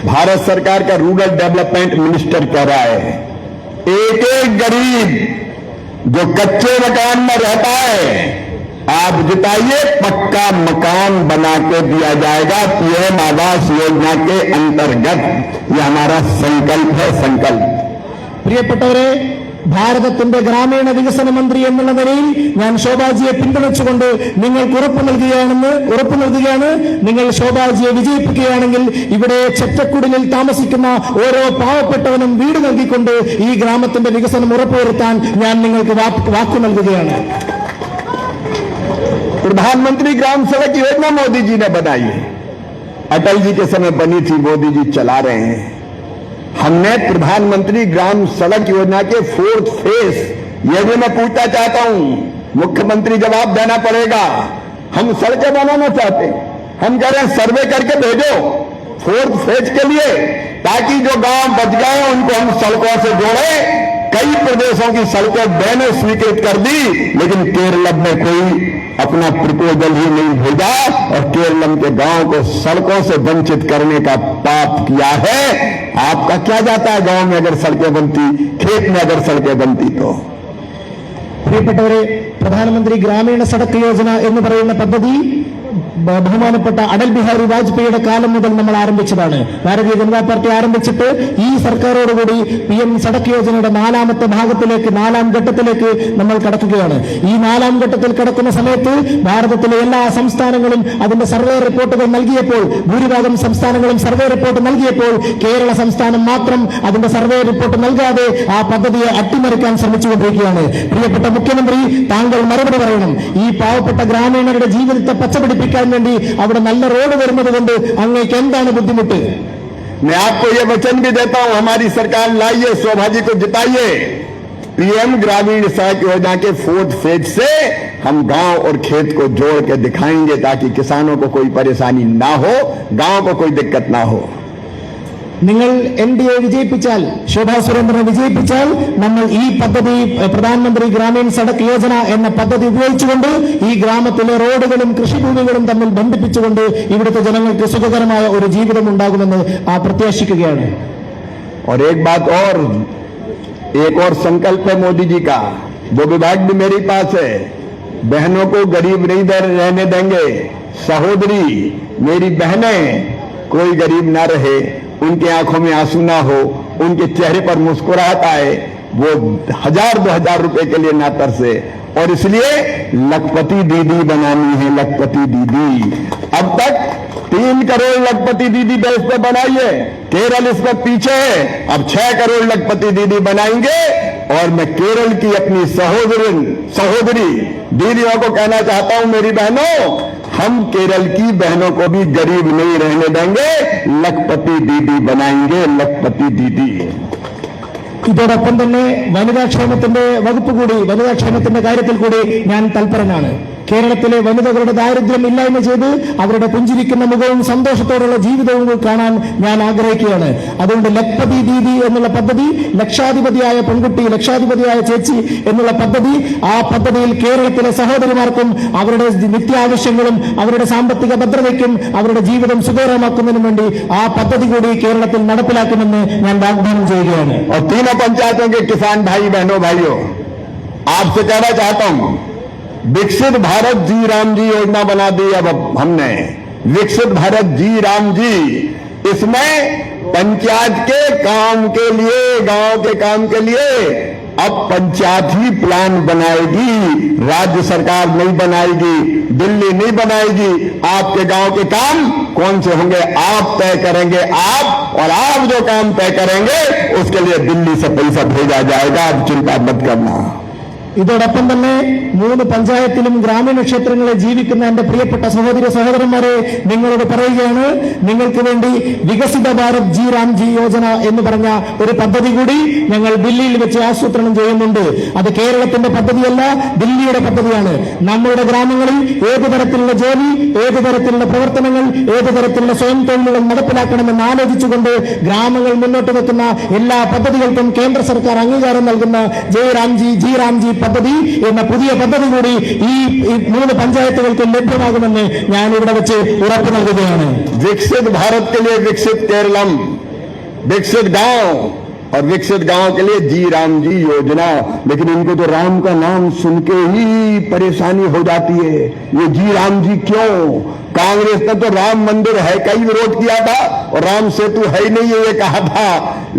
[SPEAKER 3] भारत सरकार का रूरल डेवलपमेंट मिनिस्टर कह रहा है, एक एक गरीब जो कच्चे मकान में रहता है, आप जिताइए, पक्का मकान बना के दिया जाएगा पीएम आवास योजना के अंतर्गत। यह हमारा संकल्प है, संकल्प।
[SPEAKER 2] പ്രിയപ്പെട്ടവരെ, ഭാരതത്തിന്റെ ഗ്രാമീണ വികസന മന്ത്രി എന്നുള്ള നിലയിൽ ഞാൻ ശോഭാജിയെ പിന്തുണച്ചുകൊണ്ട് നിങ്ങൾക്ക് ഉറപ്പു നൽകുകയാണ്. നിങ്ങൾ ശോഭാജിയെ വിജയിപ്പിക്കുകയാണെങ്കിൽ ഇവിടെ ചെറ്റക്കുടിലിൽ താമസിക്കുന്ന ഓരോ പാവപ്പെട്ടവനും വീട് നൽകിക്കൊണ്ട് ഈ ഗ്രാമത്തിന്റെ വികസനം ഉറപ്പുവരുത്താൻ ഞാൻ നിങ്ങൾക്ക് വാക്കു നൽകുകയാണ്.
[SPEAKER 3] प्रधानमंत्री ग्राम सड़क योजना मोदी जी ने बनाई है, अटल जी के समय बनी थी, मोदी जी चला रहे हैं। हमने प्रधानमंत्री ग्राम सड़क योजना के 4th फेज, ये भी मैं पूछना चाहता हूं, मुख्यमंत्री जवाब देना पड़ेगा। हम सड़कें बनाना चाहते हैं, हम कह रहे हैं सर्वे करके भेजो 4th फेज के लिए, ताकि जो गांव बच गए उनको हम सड़कों से जोड़े। कई प्रदेशों की सड़कें मैंने स्वीकृत कर दी, लेकिन केरल में कोई अपना प्रपोजल ही नहीं भेजा और केरल के गांव को सड़कों से वंचित करने का पाप किया है। आपका क्या जाता है गांव में अगर सड़कें बनती, खेत में अगर सड़कें बनती तो?
[SPEAKER 2] പ്രിയപ്പെട്ടവരെ, പ്രധാനമന്ത്രി ഗ്രാമീണ സടക്ക് യോജന എന്ന് പറയുന്ന പദ്ധതി ബഹുമാനപ്പെട്ട അടൽ ബിഹാരി വാജ്പേയിയുടെ കാലം മുതൽ നമ്മൾ ആരംഭിച്ചതാണ്. ഭാരതീയ ജനതാ പാർട്ടി ആരംഭിച്ചിട്ട് ഈ സർക്കാരോടുകൂടി PM സടക്ക് യോജനയുടെ 4ാമത്തെ ഭാഗത്തിലേക്ക്, 4ാം ഘട്ടത്തിലേക്ക് നമ്മൾ കടക്കുകയാണ്. ഈ 4ാം ഘട്ടത്തിൽ കടക്കുന്ന സമയത്ത് ഭാരതത്തിലെ എല്ലാ സംസ്ഥാനങ്ങളും അതിന്റെ സർവേ റിപ്പോർട്ടുകൾ നൽകിയപ്പോൾ, ഭൂരിഭാഗം സംസ്ഥാനങ്ങളും സർവേ റിപ്പോർട്ട് നൽകിയപ്പോൾ, കേരള സംസ്ഥാനം മാത്രം അതിന്റെ സർവേ റിപ്പോർട്ട് നൽകാതെ ആ പദ്ധതിയെ അട്ടിമറിക്കാൻ ശ്രമിച്ചുകൊണ്ടിരിക്കുകയാണ്. പ്രിയപ്പെട്ട മുഖ്യമന്ത്രി, താങ്കൾ മറുപടി പറയണം. ഈ പാവപ്പെട്ട ഗ്രാമീണരുടെ ജീവിതത്തെ പച്ചപിടിപ്പിക്കാൻ വേണ്ടി അവിടെ നല്ല റോഡ് വരുന്നത് കൊണ്ട് അങ്ങേക്ക് എന്താണ് ബുദ്ധിമുട്ട്?
[SPEAKER 3] मैं आपको ये वचन भी देता हूं, हमारी सरकार लाइए, शोभाजी को जिताइए। PM ग्रामीण सड़क योजना के 4th फेज से हम गांव और खेत को जोड़ के दिखाएंगे, ताकि किसानों को कोई परेशानी ना हो, गांव को कोई दिक्कत ना हो।
[SPEAKER 2] നിങ്ങൾ NDA വിജയിപ്പിച്ചാൽ, ശോഭാ സുരേന്ദ്രനെ വിജയിപ്പിച്ചാൽ, നമ്മൾ ഈ പദ്ധതി, പ്രധാനമന്ത്രി ഗ്രാമീൺ സടക്ക് യോജന എന്ന പദ്ധതി ഉപയോഗിച്ചുകൊണ്ട് ഈ ഗ്രാമത്തിലെ റോഡുകളും കൃഷിഭൂമികളും തമ്മിൽ ബന്ധിപ്പിച്ചുകൊണ്ട് ഇവിടുത്തെ ജനങ്ങൾക്ക് സുഖകരമായ ഒരു ജീവിതം ഉണ്ടാകുമെന്ന് പ്രത്യാശിക്കുകയാണ്.
[SPEAKER 3] और एक बात और, एक और संकल्प है मोदी जी का, वो विभाग भी मेरे पास है। बहनों को गरीब नहीं रहने देंगे। सहोदरी, मेरी बहनें, कोई गरीब ना रहे, उनकी आंखों में आंसू ना हो, उनके चेहरे पर मुस्कुराहट आए, वो 1000-2000 रुपए के लिए ना तरसे। और इसलिए लखपति दीदी बनानी है, लखपति दीदी। अब तक 3 करोड़ लखपति दीदी बेस पे बनाइए, केरल इसमें पीछे है, अब 6 करोड़ लखपति दीदी बनाएंगे। और मैं केरल की अपनी सहोदरी दीदियों को कहना चाहता हूं, मेरी बहनों, हम केरल की बहनों को भी गरीब नहीं रहने देंगे, लखपति दीदी बनाएंगे, लखपति दीदी।
[SPEAKER 2] ഇതോടൊപ്പം തന്നെ വനിതാക്ഷേമത്തിന്റെ വകുപ്പ് കൂടി, വനിതാക്ഷേമത്തിന്റെ കാര്യത്തിൽ കൂടി ഞാൻ തൽപരനാണ്. കേരളത്തിലെ വനിതകളുടെ ദാരിദ്ര്യം ഇല്ലായ്മ ചെയ്ത് അവരുടെ പുഞ്ചിരിക്കുന്ന മുഖവും സന്തോഷത്തോടുള്ള ജീവിതവും കാണാൻ ഞാൻ ആഗ്രഹിക്കുകയാണ്. അതുകൊണ്ട് ലഖ്പതി ദീദി എന്നുള്ള പദ്ധതി, ലക്ഷാധിപതിയായ പെൺകുട്ടി, ലക്ഷാധിപതിയായ ചേച്ചി എന്നുള്ള പദ്ധതി, ആ പദ്ധതിയിൽ കേരളത്തിലെ സഹോദരിമാർക്കും അവരുടെ നിത്യാവശ്യങ്ങളും അവരുടെ സാമ്പത്തിക ഭദ്രതയ്ക്കും അവരുടെ ജീവിതം സുഖകരമാക്കുന്നതിനും വേണ്ടി ആ പദ്ധതി കൂടി കേരളത്തിൽ നടപ്പിലാക്കുമെന്ന് ഞാൻ വാഗ്ദാനം ചെയ്യുകയാണ്.
[SPEAKER 3] तीनों पंचायतों के किसान भाई बहनों, भाइयों, आपसे कहना चाहता हूं, विकसित भारत जी राम जी योजना बना दी अब हमने, विकसित भारत जी राम जी। इसमें पंचायत के काम के लिए, गांव के काम के लिए अब पंचायत ही प्लान बनाएगी, राज्य सरकार नहीं बनाएगी, दिल्ली नहीं बनाएगी। आपके गांव के काम कौन से होंगे आप तय करेंगे, आप, और आप जो काम तय करेंगे उसके लिए दिल्ली से पैसा भेजा जाएगा, आप चिंता मत करना।
[SPEAKER 2] ഇതോടൊപ്പം തന്നെ 3 പഞ്ചായത്തിലും ഗ്രാമീണ ക്ഷേത്രങ്ങളിൽ ജീവിക്കുന്ന എന്റെ പ്രിയപ്പെട്ട സഹോദരന്മാരെ, നിങ്ങളോട് പറയുകയാണ്, നിങ്ങൾക്ക് വേണ്ടി വികസിത ഭാരത് ജി രാം ജി യോജന എന്ന് പറഞ്ഞ ഒരു പദ്ധതി കൂടി ഞങ്ങൾ ദില്ലിയിൽ വെച്ച് ആസൂത്രണം ചെയ്യുന്നുണ്ട്. അത് കേരളത്തിന്റെ പദ്ധതിയല്ല, ദില്ലിയുടെ പദ്ധതിയാണ്. നമ്മളുടെ ഗ്രാമങ്ങളിൽ ഏതു തരത്തിലുള്ള ജോലി, ഏതു തരത്തിലുള്ള പ്രവർത്തനങ്ങൾ, ഏതു തരത്തിലുള്ള സ്വയം തൊഴിലുകൾ നടപ്പിലാക്കണമെന്ന് ആലോചിച്ചുകൊണ്ട് ഗ്രാമങ്ങൾ മുന്നോട്ട് വെക്കുന്ന എല്ലാ പദ്ധതികൾക്കും കേന്ദ്ര സർക്കാർ അംഗീകാരം നൽകുന്ന ജി രാം ജി പദ്ധതി എന്ന പുതിയ പദ്ധതി കൂടി ഈ 3 പഞ്ചായത്തുകൾക്ക് ലഭ്യമാകുമെന്ന് ഞാൻ ഇവിടെ വെച്ച് ഉറപ്പു നൽകുകയാണ്.
[SPEAKER 3] विकसित भारत के लिए विकसित केरलम, विकसित गांव और विकसित गांव के लिए जी राम जी योजना। लेकिन इनको तो राम का नाम सुन के ही परेशानी हो जाती है। ये जी राम जी क्यों? कांग्रेस ने तो राम मंदिर है का ही विरोध किया था और राम सेतु है ही नहीं ये कहा था।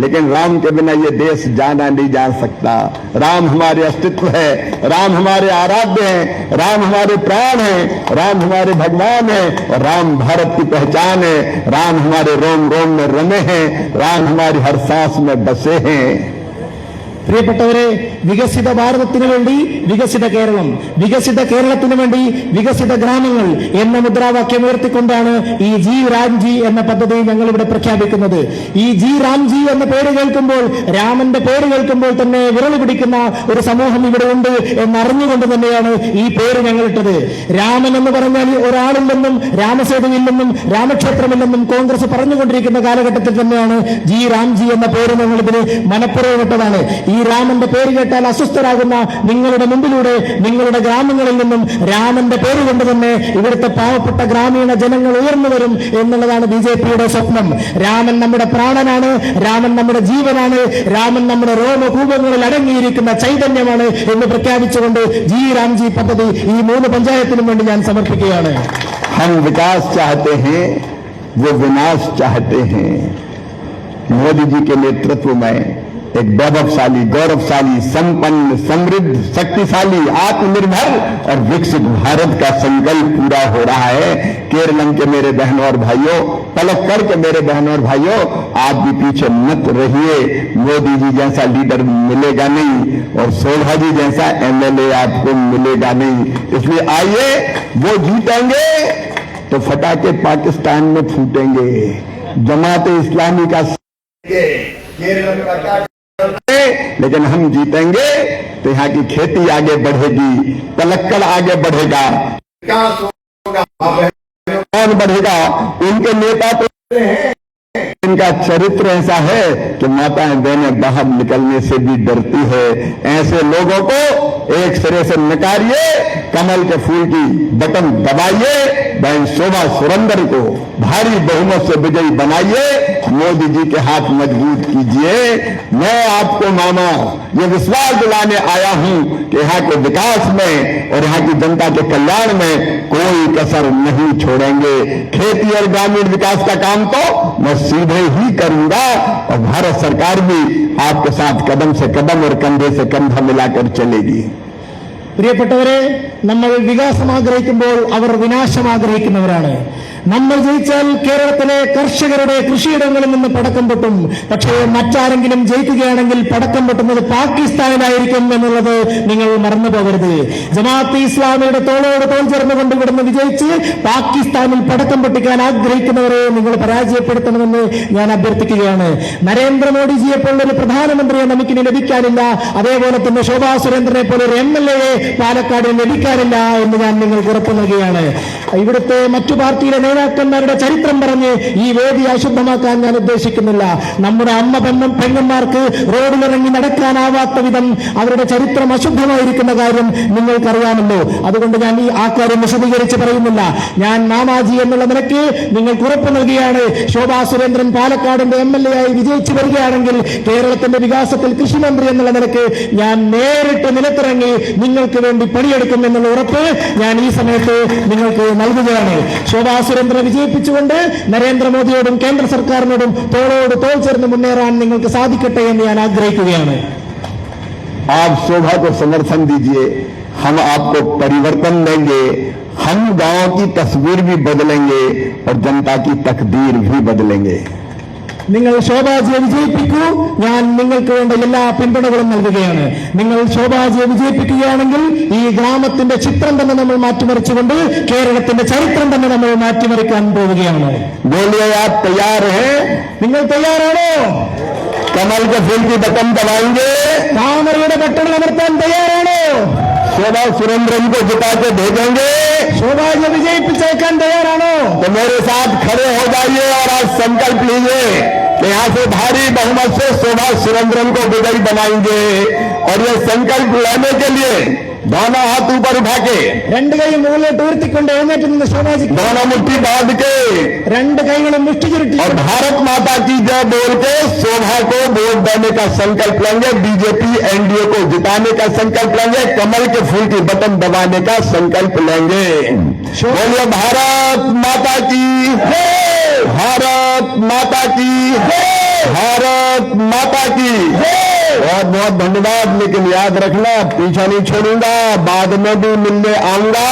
[SPEAKER 3] लेकिन राम के बिना ये देश जाना नहीं जा सकता। राम हमारे अस्तित्व है, राम हमारे आराध्य हैं, राम हमारे प्राण हैं, राम हमारे भगवान हैं और राम भारत की पहचान है। राम हमारे रोम रोम में रमे हैं, राम हमारी हर सांस में बसे हैं।
[SPEAKER 2] പ്രിയപ്പെട്ടവരെ, വികസിത ഭാരതത്തിന് വേണ്ടി വികസിത കേരളം, വികസിത കേരളത്തിന് വേണ്ടി വികസിത ഗ്രാമങ്ങൾ എന്ന മുദ്രാവാക്യം ഉയർത്തിക്കൊണ്ടാണ് ഈ ജി രാംജി എന്ന പദ്ധതി ഞങ്ങൾ ഇവിടെ പ്രഖ്യാപിക്കുന്നത്. ഈ ജി രാംജി എന്ന പേര് കേൾക്കുമ്പോൾ, രാമന്റെ പേര് കേൾക്കുമ്പോൾ തന്നെ വിരളി പിടിക്കുന്ന ഒരു സമൂഹം ഇവിടെ ഉണ്ട് എന്നറിഞ്ഞുകൊണ്ട് തന്നെയാണ് ഈ പേര് ഞങ്ങൾ ഇട്ടത്. രാമൻ എന്ന് പറഞ്ഞാൽ ഒരാളില്ലെന്നും രാമസേതുവില്ലെന്നും രാമക്ഷേത്രമില്ലെന്നും കോൺഗ്രസ് പറഞ്ഞുകൊണ്ടിരിക്കുന്ന കാലഘട്ടത്തിൽ തന്നെയാണ് ജി രാംജി എന്ന പേര് ഞങ്ങൾ ഇതിന് മനഃപൂർവ്വം ഇട്ടതാണ്. ഈ രാമന്റെ പേര് കേട്ടാൽ അസ്വസ്ഥരാകുന്ന നിങ്ങളുടെ മുമ്പിലൂടെ നിങ്ങളുടെ ഗ്രാമങ്ങളിൽ നിന്നും രാമന്റെ പേര് കൊണ്ട് തന്നെ ഇവിടുത്തെ പാവപ്പെട്ട ഗ്രാമീണ ജനങ്ങൾ ഉയർന്നു വരും എന്നുള്ളതാണ് ബിജെപിയുടെ സ്വപ്നം. രാമൻ നമ്മുടെ പ്രാണനാണ്, രാമൻ നമ്മുടെ ജീവനാണ്, രാമൻ നമ്മുടെ രോമകൂപങ്ങളിൽ അടങ്ങിയിരിക്കുന്ന ചൈതന്യമാണ് എന്ന് പ്രഖ്യാപിച്ചുകൊണ്ട് ജി രാംജി പദ്ധതി ഈ 3 പഞ്ചായത്തിനും വേണ്ടി ഞാൻ സമർപ്പിക്കുകയാണ്.
[SPEAKER 3] हम विकास चाहते हैं, वो विनाश चाहते हैं। मोदी जी के नेतृत्व में एक वैभवशाली, गौरवशाली, संपन्न, समृद्ध, शक्तिशाली, आत्मनिर्भर और विकसित भारत का संकल्प पूरा हो रहा है। केरलम के मेरे बहनों और भाइयों, पलक्कड़ के मेरे बहनों और भाइयों, आप भी पीछे मत रहिए। मोदी जी जैसा लीडर मिलेगा नहीं और शोभा जी जैसा एमएलए आपको मिलेगा नहीं। इसलिए आइए, वो जीतेंगे तो फटाके पाकिस्तान में फूटेंगे। जमात इस्लामी का केरल का क्या, लेकिन हम जीतेंगे तो यहाँ की खेती आगे बढ़ेगी, पलक्कड़ आगे बढ़ेगा, विकास होगा, कौन बढ़ेगा? उनके नेता तो इनका चरित्र ऐसा है कि माताएं बहनें बाहर निकलने से भी डरती है। ऐसे लोगों को एक सिरे से नकारिए, कमल के फूल की बटन दबाइए, बहन शोभा सुरेंद्र को भारी बहुमत से विजयी बनाइए, मोदी जी के हाथ मजबूत कीजिए। मैं आपको मामा ये विश्वास दिलाने आया हूं कि यहाँ के विकास में और यहाँ की जनता के कल्याण में कोई कसर नहीं छोड़ेंगे। खेती और ग्रामीण विकास का काम तो मैं सीधे ही करूंगा और भारत सरकार भी आपके साथ कदम से कदम और कंधे से कंधा मिलाकर चलेगी।
[SPEAKER 2] പ്രിയപ്പെട്ടവരെ, നമ്മൾ വികാസം ആഗ്രഹിക്കുമ്പോൾ അവർ വിനാശം ആഗ്രഹിക്കുന്നവരാണ്. നമ്മൾ ജയിച്ചാൽ കേരളത്തിലെ കർഷകരുടെ കൃഷിയിടങ്ങളിൽ നിന്ന് പടക്കം പൊട്ടും. പക്ഷേ മറ്റാരെങ്കിലും ജയിക്കുകയാണെങ്കിൽ പടക്കം പൊട്ടുന്നത് പാകിസ്ഥാനിലായിരിക്കും എന്നുള്ളത് നിങ്ങൾ മറന്നു പോകരുത്. ജമാഅത്തെ ഇസ്ലാമിയുടെ തോളോട് തോൾ ചേർന്നുകൊണ്ട് ഇവിടുന്ന് വിജയിച്ച് പാകിസ്ഥാനിൽ പടക്കം പൊട്ടിക്കാൻ ആഗ്രഹിക്കുന്നവരെ നിങ്ങൾ പരാജയപ്പെടുത്തണമെന്ന് ഞാൻ അഭ്യർത്ഥിക്കുകയാണ്. നരേന്ദ്രമോദിജിയെ പോലൊരു പ്രധാനമന്ത്രിയെ നമുക്കിനി ലഭിക്കാനില്ല. അതേപോലെ തന്നെ ശോഭാ സുരേന്ദ്രനെ പോലെ ഒരു MLA പാലക്കാട് ലഭിക്കാനില്ല എന്ന് ഞാൻ നിങ്ങൾക്ക് ഉറപ്പു നൽകുകയാണ്. ഇവിടുത്തെ മറ്റു പാർട്ടിയിലെ നേതാക്കന്മാരുടെ ചരിത്രം പറഞ്ഞ് ഈ വേദി അശുദ്ധമാക്കാൻ ഞാൻ ഉദ്ദേശിക്കുന്നില്ല. നമ്മുടെ അമ്മ പെങ്ങന്മാർക്ക് റോഡിലിറങ്ങി നടക്കാനാവാത്ത വിധം അവരുടെ ചരിത്രം അശുദ്ധമായിരിക്കുന്ന കാര്യം നിങ്ങൾക്കറിയാമല്ലോ. അതുകൊണ്ട് ഞാൻ ആ കാര്യം വിശദീകരിച്ച് പറയുന്നില്ല. ഞാൻ മാമാജി എന്നുള്ള നിലയ്ക്ക് നിങ്ങൾക്ക് ഉറപ്പു നൽകുകയാണ്, ശോഭാ സുരേന്ദ്രൻ പാലക്കാടിന്റെ MLA ആയി വിജയിച്ചു വരികയാണെങ്കിൽ കേരളത്തിന്റെ വികാസത്തിൽ കൃഷിമന്ത്രി എന്നുള്ള നിലയ്ക്ക് ഞാൻ നേരിട്ട് നിലത്തിറങ്ങി നിങ്ങൾക്ക് വേണ്ടി പണിയെടുക്കും എന്നുള്ള ഉറപ്പ് ഞാൻ ഈ സമയത്ത് നിങ്ങൾക്ക് നൽകുകയാണ്. ശോഭാ സുരേന്ദ്രനെ വിജയിപ്പിച്ചുകൊണ്ട് നരേന്ദ്രമോദിയോടും കേന്ദ്ര സർക്കാരിനോടും തോളോട് തോൾ ചേർന്ന് മുന്നേറാൻ നിങ്ങൾക്ക് സാധിക്കട്ടെ എന്ന് ഞാൻ ആഗ്രഹിക്കുകയാണ്.
[SPEAKER 3] आप शोभा को समर्थन दीजिए, हम आपको परिवर्तन देंगे, हम गांव की तस्वीर भी बदलेंगे और जनता की तकदीर भी बदलेंगे।
[SPEAKER 2] നിങ്ങൾ ശോഭാജിയെ വിജയിപ്പിക്കൂ, ഞാൻ നിങ്ങൾക്ക് വേണ്ട എല്ലാ പിന്തുണകളും നൽകുകയാണ്. നിങ്ങൾ ശോഭാജിയെ വിജയിപ്പിക്കുകയാണെങ്കിൽ ഈ ഗ്രാമത്തിന്റെ ചിത്രം തന്നെ നമ്മൾ മാറ്റിമറിച്ചുകൊണ്ട് കേരളത്തിന്റെ ചരിത്രം തന്നെ നമ്മൾ മാറ്റിമറിക്കാൻ പോവുകയാണ്. നിങ്ങൾ തയ്യാറാണോ?
[SPEAKER 3] कमल के फूल की बटन दबाएंगे,
[SPEAKER 2] താമരയുടെ ബട്ടൺ അമർത്താൻ തയ്യാറാണോ?
[SPEAKER 3] शोभा सुरेंद्रन को जिता के भेजेंगे,
[SPEAKER 2] ശോഭാജിയെ വിജയിപ്പിച്ചേക്കാൻ തയ്യാറാണോ?
[SPEAKER 3] तो मेरे साथ खड़े हो जाइए और आज संकल्प लीजिए कि यहाँ से भारी बहुमत से शोभा सुरेंद्रन को विजयी बनाएंगे और ये संकल्प लेने के लिए दोनों हाथ ऊपर उठा के
[SPEAKER 2] രണ്ട് കൈ മുകളിലോട്ട് ഉയർത്തിക്കൊണ്ട് എഴുന്നേറ്റ് നിന്ന് ശോഭാജി
[SPEAKER 3] दोनों मुट्ठी बांध के
[SPEAKER 2] രണ്ട് കൈകളും മുഷ്ടി ചുരുട്ടി
[SPEAKER 3] और भारत माता की जय बोल के शोभा को वोट देने का संकल्प लेंगे, बीजेपी एनडीए को जिताने का संकल्प लेंगे, कमल के फूल की बटन दबाने का संकल्प लेंगे। बोलिए भारत माता की जय, भारत माता की जय, भारत माता की जय। बहुत बहुत धन्यवाद, लेकिन याद रखना पीछा नहीं छोड़ूंगा, बाद में भी मिलने आऊंगा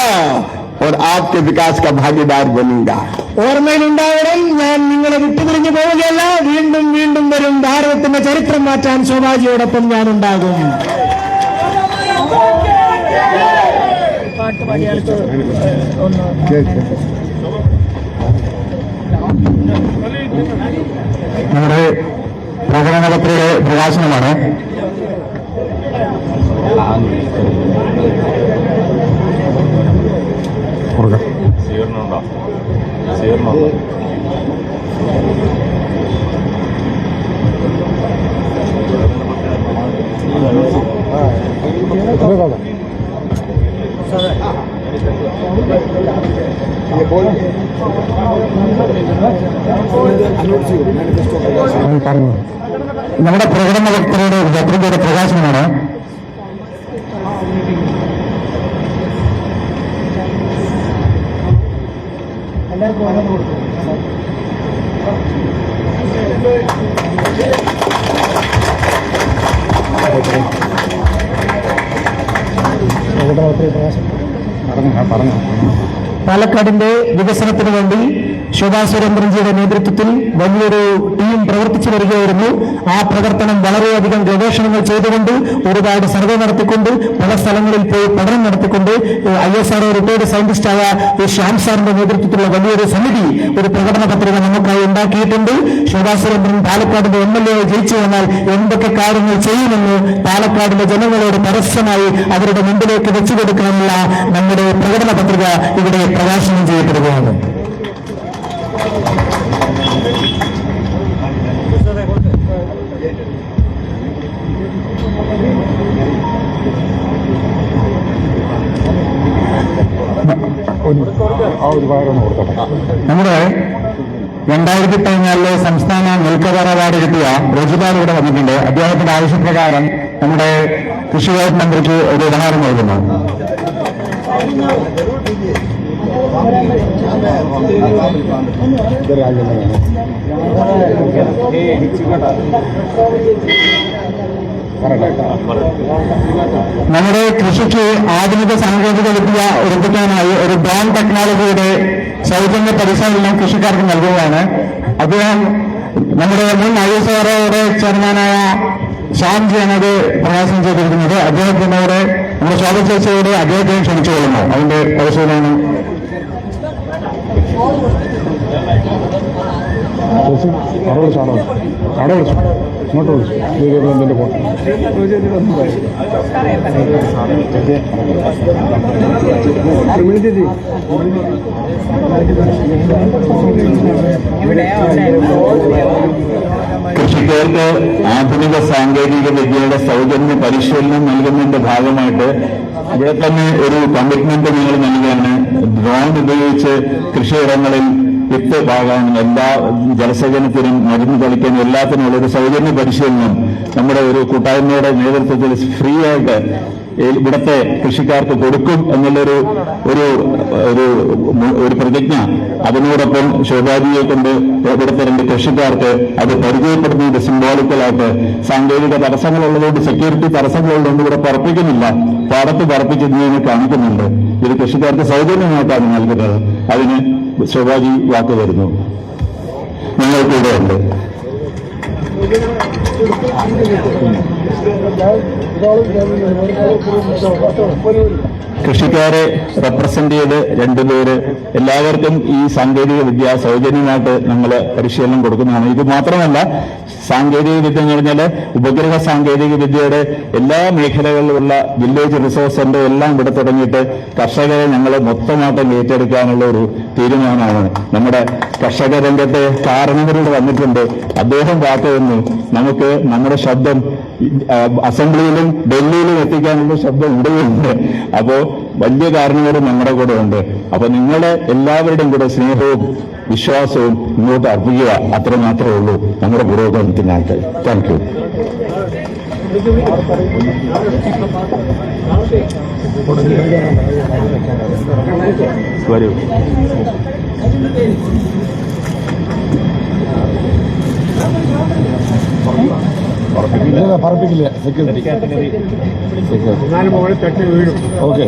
[SPEAKER 3] और आपके विकास का भागीदार बनूंगा।
[SPEAKER 2] ഓർമ്മയിലുണ്ടാവണം, ഞാൻ നിങ്ങളെ വിട്ടുപിരിഞ്ഞു പോവുകയല്ല, വീണ്ടും വീണ്ടും വരും. ഭാരതത്തിന്റെ ചരിത്രം മാറ്റാൻ ശോഭാജിയോടൊപ്പം ഞാൻ ഉണ്ടാകും.
[SPEAKER 3] നമ്മുടെ പ്രകടനപത്രികയുടെ പ്രകാശനമാണ്. നമ്മുടെ പ്രകടനപത്രികയുടെ പത്രികയുടെ പ്രകാശനമാണ്. പാലക്കാടിന്റെ വികസനത്തിന് വേണ്ടി ശോഭാ സുരേന്ദ്രൻജിയുടെ നേതൃത്വത്തിൽ വലിയൊരു ടീം പ്രവർത്തിച്ചു വരികയായിരുന്നു. ആ പ്രവർത്തനം വളരെയധികം ഗവേഷണങ്ങൾ ചെയ്തുകൊണ്ട്, ഒരുപാട് സർവേ നടത്തിക്കൊണ്ട്, പല സ്ഥലങ്ങളിൽ പോയി പഠനം നടത്തിക്കൊണ്ട്, ISRO റിട്ടയർഡ് സയന്റിസ്റ്റായ ശ്യാം സാറിന്റെ നേതൃത്വത്തിലുള്ള വലിയൊരു സമിതി ഒരു പ്രകടന പത്രിക നമുക്കായി ഉണ്ടാക്കിയിട്ടുണ്ട്. ശോഭാ സുരേന്ദ്രൻ പാലക്കാടിന്റെ MLA ജയിച്ചു വന്നാൽ എന്തൊക്കെ കാര്യങ്ങൾ ചെയ്യുമെന്ന് പാലക്കാടിലെ ജനങ്ങളോട് പരസ്യമായി അവരുടെ മുമ്പിലേക്ക് വെച്ചു കൊടുക്കാനുള്ള നമ്മുടെ പ്രകടന പത്രിക ഇവിടെ പ്രകാശനം ചെയ്യപ്പെടുകയാണ്. നമ്മുടെ 2014 സംസ്ഥാന നെൽക്കരാർ അവാർഡ് കിട്ടിയ റോജിലാൽ ഇവിടെ വന്നിട്ടുണ്ട്. അദ്ദേഹത്തിന്റെ ആവശ്യപ്രകാരം നമ്മുടെ കൃഷി വകുപ്പ് മന്ത്രിക്ക് ഒരു ഉപഹാരം നൽകുന്നു. നമ്മുടെ കൃഷിക്ക് ആധുനിക സാങ്കേതിക വിദ്യ ഒരുക്കിക്കാനായി ഒരു ഡ്രോൺ ടെക്നോളജിയുടെ സൗജന്യ പരിശീലനം കൃഷിക്കാർക്ക് നൽകുകയാണ്. അദ്ദേഹം നമ്മുടെ മുൻ ISROയുടെ ചെയർമാനായ ശ്യാംജിയാണ് അത് പ്രകാശനം ചെയ്തിരിക്കുന്നത്. അദ്ദേഹത്തിനോട് നമ്മുടെ ശോഭ ചേച്ചിയോട് അദ്ദേഹത്തെ ക്ഷണിച്ചുകൊള്ളുന്നു. അതിന്റെ പരിശീലനം കൃഷിക്കാർക്ക് ആധുനിക സാങ്കേതിക വിദ്യയുടെ സൗജന്യ പരിശീലനം നൽകുന്നതിന്റെ ഭാഗമായിട്ട് ഇവിടെ തന്നെ ഒരു കമ്മിറ്റ്മെന്റ് നിങ്ങൾ നൽകുകയാണ്. ഡ്രോൺ ഉപയോഗിച്ച് കൃഷിയിടങ്ങളിൽ വിത്ത് പാകാനും എല്ലാ ജലസേചനത്തിനും മരുന്ന് തളിക്കാനും എല്ലാത്തിനുമുള്ള ഒരു സൗജന്യ പരിശീലനം നമ്മുടെ ഒരു കൂട്ടായ്മയുടെ നേതൃത്വത്തിൽ ഫ്രീ ആയിട്ട് ഇവിടുത്തെ കൃഷിക്കാർക്ക് കൊടുക്കും എന്നുള്ളൊരു ഒരു ഒരു പ്രതിജ്ഞ അതിനോടൊപ്പം ശോഭാജിയെ കൊണ്ട് ഇവിടുത്തെ 2 കൃഷിക്കാർക്ക് അത് പരിചയപ്പെടുന്നത് സിംബോളിക്കലായിട്ട് സാങ്കേതിക തടസ്സങ്ങളുള്ളതുകൊണ്ട് സെക്യൂരിറ്റി തടസ്സങ്ങളുള്ളതുകൊണ്ട് ഇവിടെ പറപ്പിക്കുന്നില്ല, പാടത്ത് പറപ്പിക്കുന്നതിന് കാണിക്കുന്നുണ്ട്. ഇത് കൃഷിക്കാർക്ക് സൗജന്യമായിട്ടാണ് നൽകുന്നത്. അതിന് ശോഭാജി വാക്ക് വരുന്നു. ഞങ്ങൾക്ക് ഇവിടെ ഉണ്ട്.
[SPEAKER 4] കൃഷിക്കാരെ റെപ്രസെന്റ് ചെയ്ത് രണ്ടുപേര്, എല്ലാവർക്കും ഈ സാങ്കേതിക വിദ്യ സൗജന്യമായിട്ട് നമ്മൾ പരിശീലനം കൊടുക്കുന്നതാണ്. ഇത് മാത്രമല്ല, സാങ്കേതിക വിദ്യ എന്ന് പറഞ്ഞാൽ ഉപഗ്രഹ സാങ്കേതിക വിദ്യയുടെ എല്ലാ മേഖലകളിലുള്ള വില്ലേജ് റിസോഴ്സ് സെന്റർ എല്ലാം ഇവിടെ തുടങ്ങിയിട്ട് കർഷകരെ ഞങ്ങൾ മൊത്തമായിട്ട് ഏറ്റെടുക്കാനുള്ള ഒരു തീരുമാനമാണ്. നമ്മുടെ കർഷക രംഗത്തെ കാരണവരോട് വന്നിട്ടുണ്ട്. അദ്ദേഹം വാക്കുവന്നു, നമുക്ക് നമ്മുടെ ശബ്ദം അസംബ്ലിയിലും ഡൽഹിയിലും എത്തിക്കാനുള്ള ശബ്ദം ഇവിടെയുണ്ട്. അപ്പോ വലിയ കാരണവരും നമ്മുടെ കൂടെ ഉണ്ട്. അപ്പൊ നിങ്ങളെ എല്ലാവരുടെയും കൂടെ സ്നേഹവും വിശ്വാസവും ഇങ്ങോട്ട് അർപ്പിക്കുക. അത്ര മാത്രമേ ഉള്ളൂ നമ്മുടെ പുരോഗമനത്തിനായിട്ട്. Thank you. വരൂ.
[SPEAKER 2] പറപ്പിക്കില്ല. ഓക്കെ.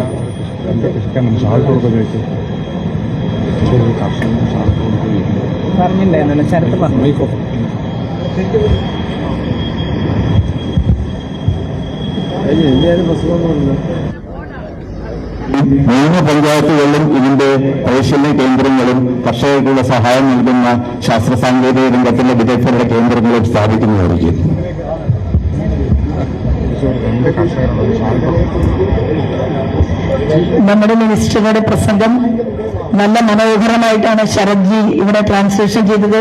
[SPEAKER 1] പറഞ്ഞില്ലായിരുന്നല്ലോ, ശരത്ത് പറഞ്ഞു.
[SPEAKER 4] മൂന്ന് പഞ്ചായത്തുകളിലും ഇതിന്റെ പരിശീലന കേന്ദ്രങ്ങളും കർഷകർക്കുള്ള സഹായം നൽകുന്ന ശാസ്ത്ര സാങ്കേതിക രംഗത്തിലെ വിദഗ്ധരുടെ കേന്ദ്രങ്ങളും സ്ഥാപിക്കുന്നതായിരിക്കും.
[SPEAKER 1] നമ്മുടെ മിനിസ്റ്ററുടെ പ്രസംഗം നല്ല മനോഹരമായിട്ടാണ് ശരത്ജി ഇവിടെ ട്രാൻസ്ലേഷൻ ചെയ്തത്.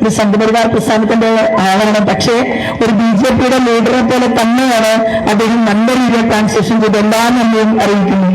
[SPEAKER 1] ഒരു സംഘപരിവാർ പ്രസ്ഥാനത്തിന്റെ ആളാണ്, പക്ഷേ ഒരു BJPയുടെ ലീഡറെ പോലെ തന്നെയാണ് അദ്ദേഹം നല്ല രീതിയിൽ ട്രാൻസ്ലേഷൻ ചെയ്ത് എല്ലാ നന്ദിയും അറിയിക്കുന്നു.